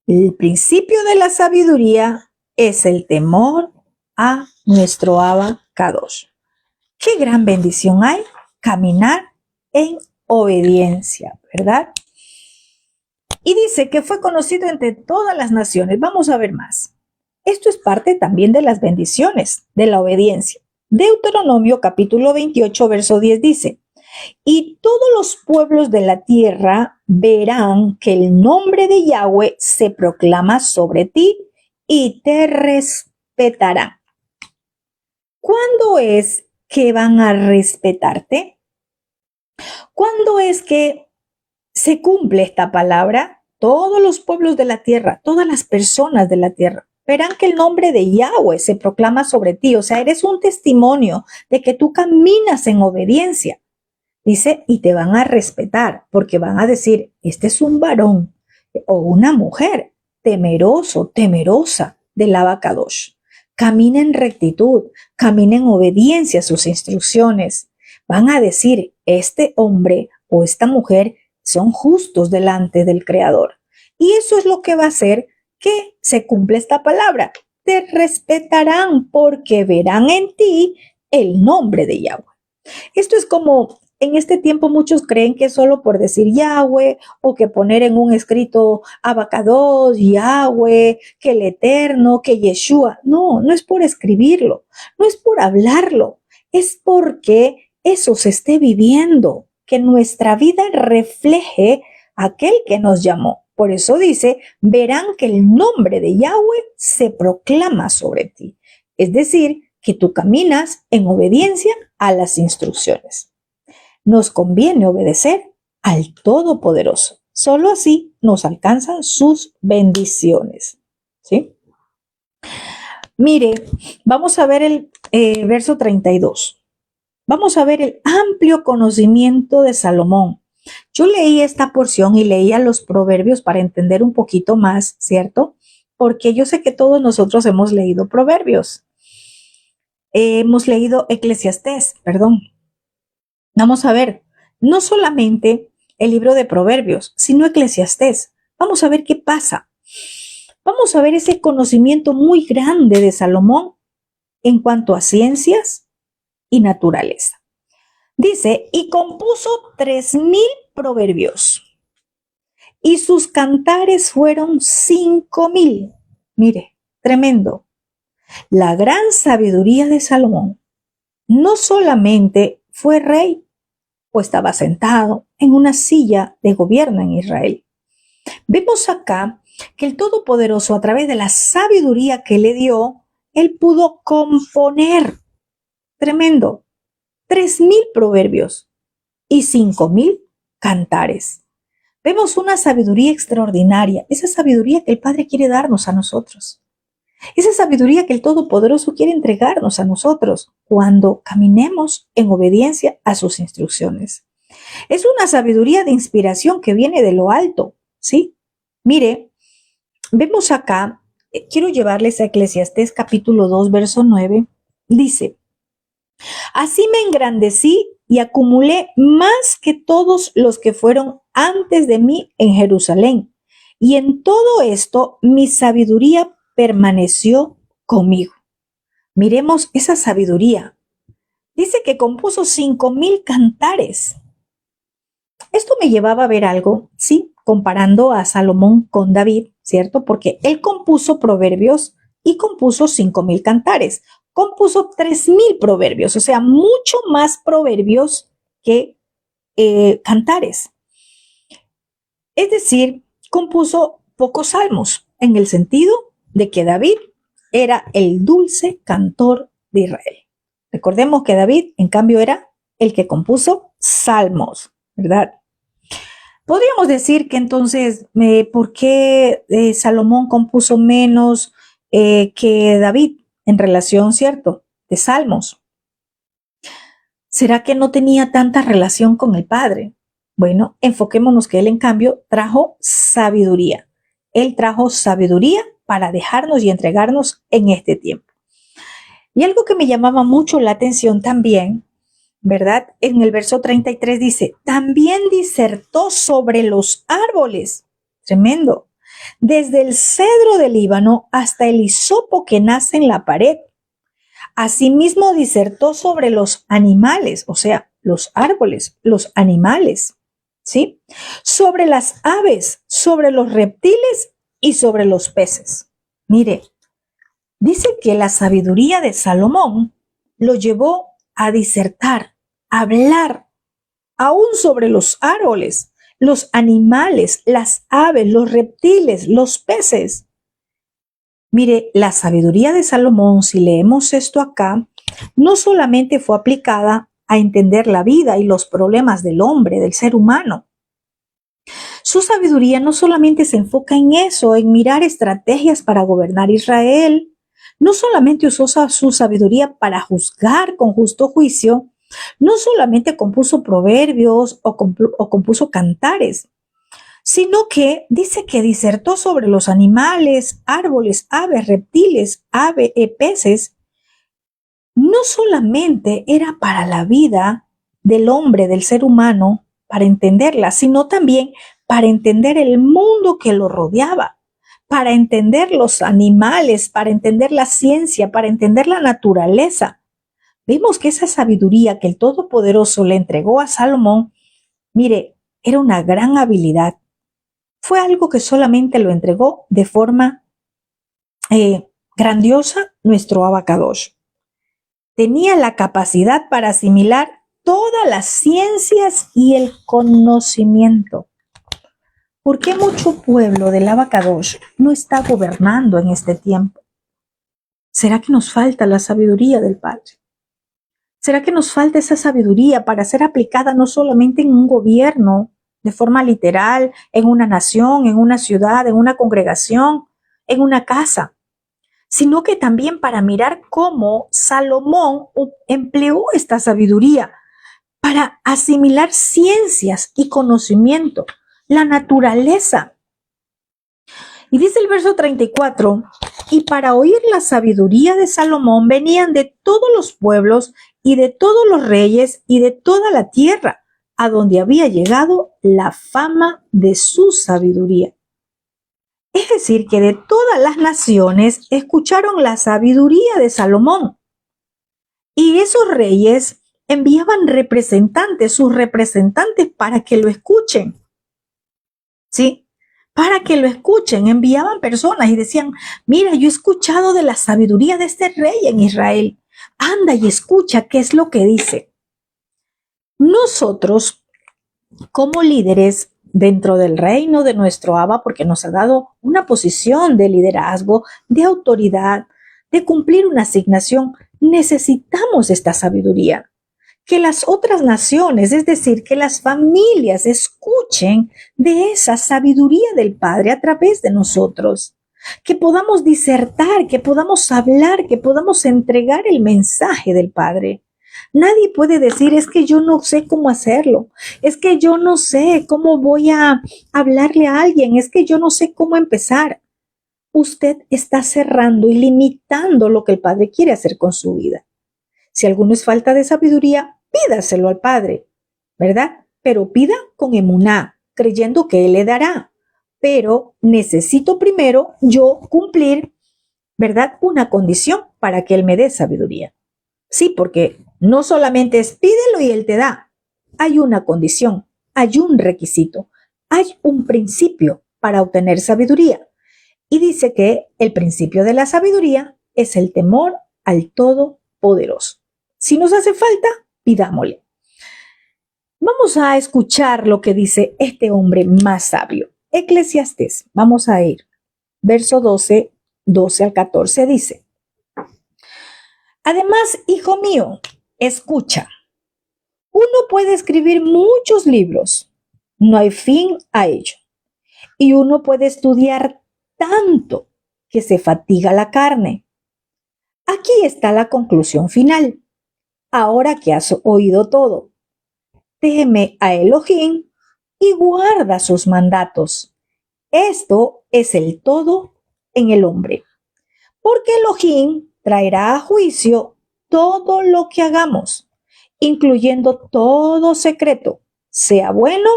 [SPEAKER 1] El principio de la sabiduría es el temor a nuestro Abba Kadosh. Qué gran bendición hay caminar en obediencia, ¿verdad? Y dice que fue conocido entre todas las naciones. Vamos a ver más. Esto es parte también de las bendiciones de la obediencia. Deuteronomio capítulo 28, verso 10 dice, y todos los pueblos de la tierra verán que el nombre de Yahweh se proclama sobre ti y te respetarán. ¿Cuándo es que van a respetarte? ¿Cuándo es que se cumple esta palabra? Todos los pueblos de la tierra, todas las personas de la tierra verán que el nombre de Yahweh se proclama sobre ti. O sea, eres un testimonio de que tú caminas en obediencia. Dice, y te van a respetar, porque van a decir, este es un varón o una mujer temeroso, temerosa del Abba Kadosh. Camina en rectitud, camina en obediencia a sus instrucciones. Van a decir, este hombre o esta mujer son justos delante del Creador. Y eso es lo que va a hacer que se cumpla esta palabra. Te respetarán porque verán en ti el nombre de Yahweh. Esto es como En este tiempo muchos creen que solo por decir Yahweh o que poner en un escrito Abacados, Yahweh, que el Eterno, que Yeshua. No, no es por escribirlo, no es por hablarlo, es porque eso se esté viviendo, que nuestra vida refleje aquel que nos llamó. Por eso dice, verán que el nombre de Yahweh se proclama sobre ti. Es decir, que tú caminas en obediencia a las instrucciones. Nos conviene obedecer al Todopoderoso. Solo así nos alcanzan sus bendiciones. ¿Sí? Mire, vamos a ver el verso 32. Vamos a ver el amplio conocimiento de Salomón. Yo leí esta porción y leía los proverbios para entender un poquito más, ¿cierto? Porque yo sé que todos nosotros hemos leído proverbios. Hemos leído Eclesiastés, perdón. Vamos a ver, no solamente el libro de Proverbios, sino Eclesiastés. Vamos a ver qué pasa. Vamos a ver ese conocimiento muy grande de Salomón en cuanto a ciencias y naturaleza. Dice, y compuso 3,000 proverbios, y sus cantares fueron 5,000. Mire, tremendo. La gran sabiduría de Salomón no solamente fue rey, o estaba sentado en una silla de gobierno en Israel. Vemos acá que el Todopoderoso, a través de la sabiduría que le dio, él pudo componer, tremendo, 3,000 proverbios y 5,000 cantares. Vemos una sabiduría extraordinaria, esa sabiduría que el Padre quiere darnos a nosotros. Esa sabiduría que el Todopoderoso quiere entregarnos a nosotros cuando caminemos en obediencia a sus instrucciones. Es una sabiduría de inspiración que viene de lo alto, ¿sí? Mire, vemos acá, quiero llevarles a Eclesiastés capítulo 2, verso 9, dice, así me engrandecí y acumulé más que todos los que fueron antes de mí en Jerusalén, y en todo esto mi sabiduría permaneció conmigo. Miremos esa sabiduría. Dice que compuso 5,000 cantares. Esto me llevaba a ver algo, sí, comparando a Salomón con David, ¿cierto? Porque él compuso proverbios y compuso 5,000 cantares. Compuso 3,000 proverbios, o sea, mucho más proverbios que cantares. Es decir, compuso pocos salmos, en el sentido de que David era el dulce cantor de Israel. Recordemos que David, en cambio, era el que compuso salmos, ¿verdad? Podríamos decir que entonces, ¿por qué Salomón compuso menos que David en relación, cierto, de salmos? ¿Será que no tenía tanta relación con el Padre? Bueno, enfoquémonos que él, en cambio, trajo sabiduría. Él trajo sabiduría para dejarnos y entregarnos en este tiempo. Y algo que me llamaba mucho la atención también, ¿verdad? En el verso 33 dice, también disertó sobre los árboles. Tremendo. Desde el cedro del Líbano hasta el hisopo que nace en la pared. Asimismo disertó sobre los animales, o sea, los árboles, los animales, ¿sí? Sobre las aves, sobre los reptiles y sobre los peces. Mire, dice que la sabiduría de Salomón lo llevó a disertar, a hablar, aún sobre los árboles, los animales, las aves, los reptiles, los peces. Mire, la sabiduría de Salomón, si leemos esto acá, no solamente fue aplicada a entender la vida y los problemas del hombre, del ser humano. Su sabiduría no solamente se enfoca en eso, en mirar estrategias para gobernar Israel, no solamente usó su sabiduría para juzgar con justo juicio, no solamente compuso proverbios o compuso cantares, sino que dice que disertó sobre los animales, árboles, aves, reptiles, peces. No solamente era para la vida del hombre, del ser humano, para entenderla, sino también para entender el mundo que lo rodeaba, para entender los animales, para entender la ciencia, para entender la naturaleza, vemos que esa sabiduría que el Todopoderoso le entregó a Salomón, mire, era una gran habilidad. Fue algo que solamente lo entregó de forma grandiosa nuestro Abacadosh. Tenía la capacidad para asimilar todas las ciencias y el conocimiento. ¿Por qué mucho pueblo del Abacadosh no está gobernando en este tiempo? ¿Será que nos falta la sabiduría del Padre? ¿Será que nos falta esa sabiduría para ser aplicada no solamente en un gobierno, de forma literal, en una nación, en una ciudad, en una congregación, en una casa, sino que también para mirar cómo Salomón empleó esta sabiduría para asimilar ciencias y conocimiento, la naturaleza? Y dice el verso 34, y para oír la sabiduría de Salomón venían de todos los pueblos y de todos los reyes y de toda la tierra, a donde había llegado la fama de su sabiduría. Es decir, que de todas las naciones escucharon la sabiduría de Salomón. Y esos reyes enviaban representantes, sus representantes, para que lo escuchen. ¿Sí? Para que lo escuchen, enviaban personas y decían, mira, yo he escuchado de la sabiduría de este rey en Israel. Anda y escucha qué es lo que dice. Nosotros, como líderes dentro del reino de nuestro Abba, porque nos ha dado una posición de liderazgo, de autoridad, de cumplir una asignación, necesitamos esta sabiduría. Que las otras naciones, es decir, que las familias escuchen de esa sabiduría del Padre a través de nosotros. Que podamos disertar, que podamos hablar, que podamos entregar el mensaje del Padre. Nadie puede decir, es que yo no sé cómo hacerlo, es que yo no sé cómo voy a hablarle a alguien, es que yo no sé cómo empezar. Usted está cerrando y limitando lo que el Padre quiere hacer con su vida. Si alguno es falta de sabiduría, pídaselo al Padre, ¿verdad? Pero pida con emuná, creyendo que Él le dará. Pero necesito primero yo cumplir, ¿verdad? Una condición para que Él me dé sabiduría. Sí, porque no solamente es pídelo y Él te da. Hay una condición, hay un requisito, hay un principio para obtener sabiduría. Y dice que el principio de la sabiduría es el temor al Todopoderoso. Si nos hace falta, pidámosle. Vamos a escuchar lo que dice este hombre más sabio. Eclesiastés, vamos a ir. Verso 12 al 14 dice, además, hijo mío, escucha. Uno puede escribir muchos libros, no hay fin a ello. Y uno puede estudiar tanto que se fatiga la carne. Aquí está la conclusión final. Ahora que has oído todo, teme a Elohim y guarda sus mandatos. Esto es el todo en el hombre. Porque Elohim traerá a juicio todo lo que hagamos, incluyendo todo secreto, sea bueno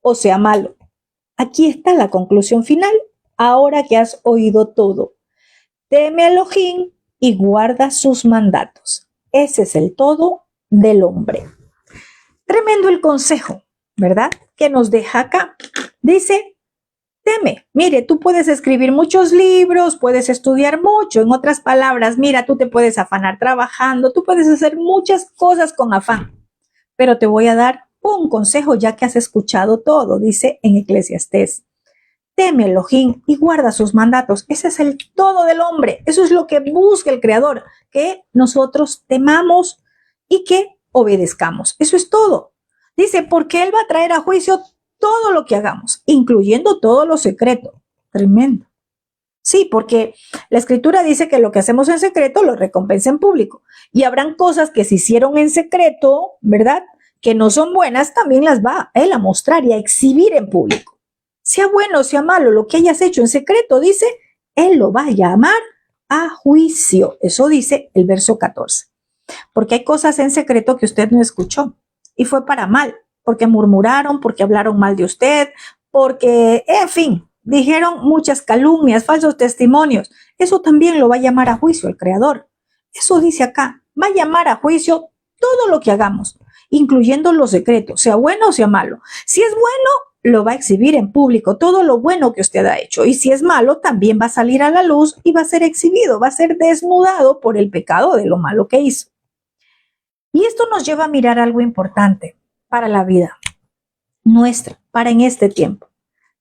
[SPEAKER 1] o sea malo. Aquí está la conclusión final. Ahora que has oído todo, teme a Elohim y guarda sus mandatos. Ese es el todo del hombre. Tremendo el consejo, ¿verdad? Que nos deja acá. Dice, teme. Mire, tú puedes escribir muchos libros, puedes estudiar mucho. En otras palabras, mira, tú te puedes afanar trabajando, tú puedes hacer muchas cosas con afán. Pero te voy a dar un consejo ya que has escuchado todo, dice en Eclesiastés. Teme a Elohim y guarda sus mandatos. Ese es el todo del hombre. Eso es lo que busca el Creador, que nosotros temamos y que obedezcamos. Eso es todo. Dice, porque Él va a traer a juicio todo lo que hagamos, incluyendo todo lo secreto. Tremendo. Sí, porque la Escritura dice que lo que hacemos en secreto lo recompensa en público. Y habrán cosas que se hicieron en secreto, ¿verdad? Que no son buenas, también las va Él a mostrar y a exhibir en público. Sea bueno o sea malo, lo que hayas hecho en secreto, dice, Él lo va a llamar a juicio. Eso dice el verso 14. Porque hay cosas en secreto que usted no escuchó y fue para mal, porque murmuraron, porque hablaron mal de usted, porque, en fin, dijeron muchas calumnias, falsos testimonios. Eso también lo va a llamar a juicio el Creador. Eso dice acá, va a llamar a juicio todo lo que hagamos, incluyendo los secretos, sea bueno o sea malo. Si es bueno, lo va a exhibir en público, todo lo bueno que usted ha hecho. Y si es malo, también va a salir a la luz y va a ser exhibido, va a ser desnudado por el pecado de lo malo que hizo. Y esto nos lleva a mirar algo importante para la vida nuestra, para en este tiempo.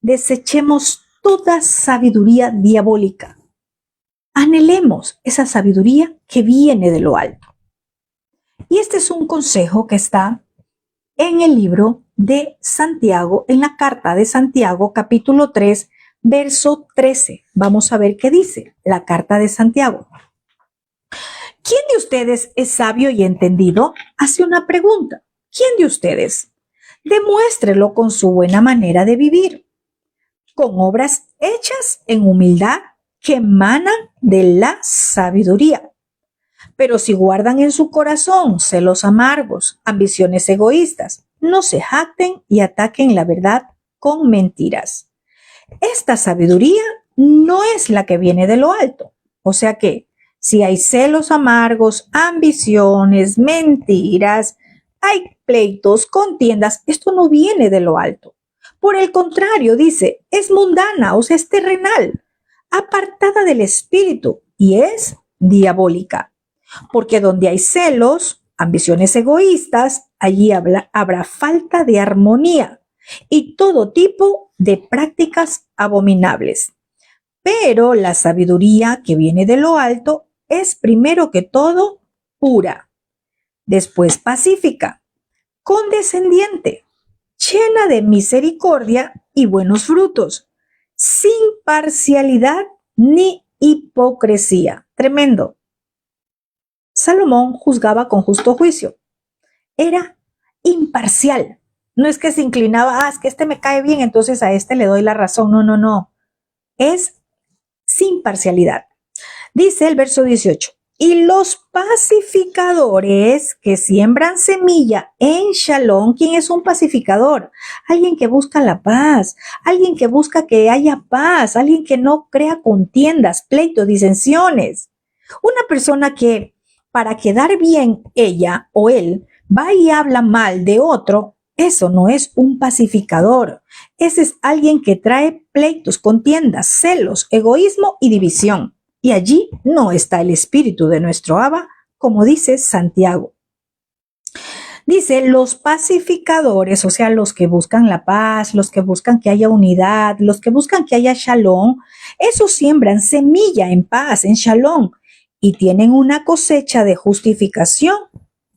[SPEAKER 1] Desechemos toda sabiduría diabólica. Anhelemos esa sabiduría que viene de lo alto. Y este es un consejo que está en el libro de Santiago, en la carta de Santiago, capítulo 3, verso 13. Vamos a ver qué dice la carta de Santiago. ¿Quién de ustedes es sabio y entendido? Hace una pregunta. ¿Quién de ustedes? Demuéstrelo con su buena manera de vivir, con obras hechas en humildad que emanan de la sabiduría. Pero si guardan en su corazón celos amargos, ambiciones egoístas, no se jacten y ataquen la verdad con mentiras. Esta sabiduría no es la que viene de lo alto. O sea que si hay celos amargos, ambiciones, mentiras, hay pleitos, contiendas, esto no viene de lo alto. Por el contrario, dice, es mundana, o sea, es terrenal, apartada del espíritu y es diabólica. Porque donde hay celos, ambiciones egoístas, allí habrá falta de armonía y todo tipo de prácticas abominables. Pero la sabiduría que viene de lo alto es primero que todo pura, después pacífica, condescendiente, llena de misericordia y buenos frutos, sin parcialidad ni hipocresía. Tremendo. Salomón juzgaba con justo juicio. Era imparcial. No es que se inclinaba, es que este me cae bien, entonces a este le doy la razón. No. Es sin parcialidad. Dice el verso 18. Y los pacificadores que siembran semilla en Shalom. ¿Quién es un pacificador? Alguien que busca la paz, alguien que busca que haya paz, alguien que no crea contiendas, pleitos, disensiones. Una persona que para quedar bien ella o él va y habla mal de otro, eso no es un pacificador. Ese es alguien que trae pleitos, contiendas, celos, egoísmo y división. Y allí no está el espíritu de nuestro Abba, como dice Santiago. Dice, los pacificadores, o sea, los que buscan la paz, los que buscan que haya unidad, los que buscan que haya shalom, esos siembran semilla en paz, en shalom, y tienen una cosecha de justificación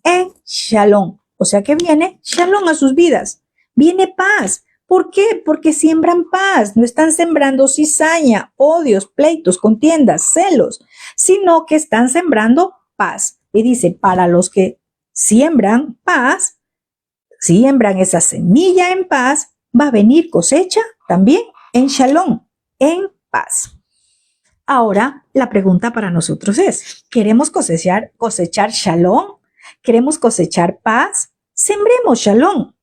[SPEAKER 1] en shalom. O sea que viene shalom a sus vidas, viene paz. ¿Por qué? Porque siembran paz, no están sembrando cizaña, odios, pleitos, contiendas, celos, sino que están sembrando paz. Y dice, para los que siembran paz, siembran esa semilla en paz, va a venir cosecha también en shalom, en paz. Ahora, la pregunta para nosotros es, ¿queremos cosechar shalom? ¿Queremos cosechar paz? Sembremos shalom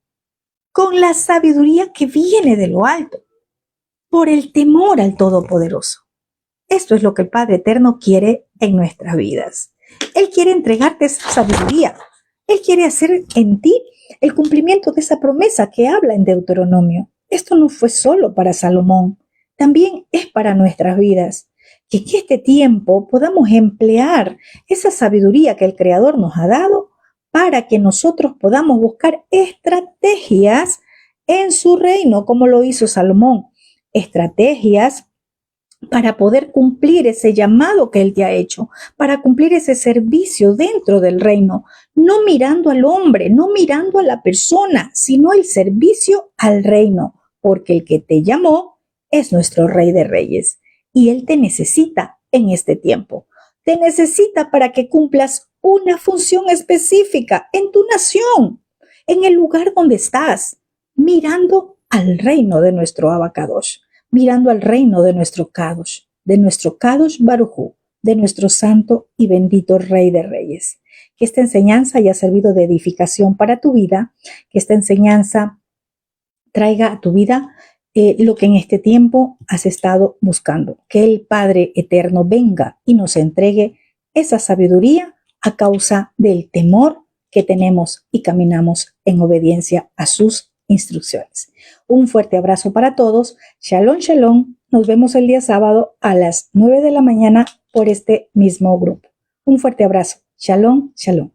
[SPEAKER 1] con la sabiduría que viene de lo alto, por el temor al Todopoderoso. Esto es lo que el Padre Eterno quiere en nuestras vidas. Él quiere entregarte esa sabiduría. Él quiere hacer en ti el cumplimiento de esa promesa que habla en Deuteronomio. Esto no fue solo para Salomón, también es para nuestras vidas. Que en este tiempo podamos emplear esa sabiduría que el Creador nos ha dado para que nosotros podamos buscar estrategias en su reino, como lo hizo Salomón. Estrategias para poder cumplir ese llamado que Él te ha hecho, para cumplir ese servicio dentro del reino, no mirando al hombre, no mirando a la persona, sino el servicio al reino, porque el que te llamó es nuestro Rey de Reyes y Él te necesita en este tiempo. Te necesita para que cumplas una función específica en tu nación, en el lugar donde estás, mirando al reino de nuestro Abacadosh, mirando al reino de nuestro Kadosh Barujú, de nuestro santo y bendito Rey de Reyes. Que esta enseñanza haya servido de edificación para tu vida, que esta enseñanza traiga a tu vida lo que en este tiempo has estado buscando. Que el Padre Eterno venga y nos entregue esa sabiduría a causa del temor que tenemos y caminamos en obediencia a sus instrucciones. Un fuerte abrazo para todos. Shalom, shalom. Nos vemos el día sábado a las 9 de la mañana por este mismo grupo. Un fuerte abrazo. Shalom, shalom.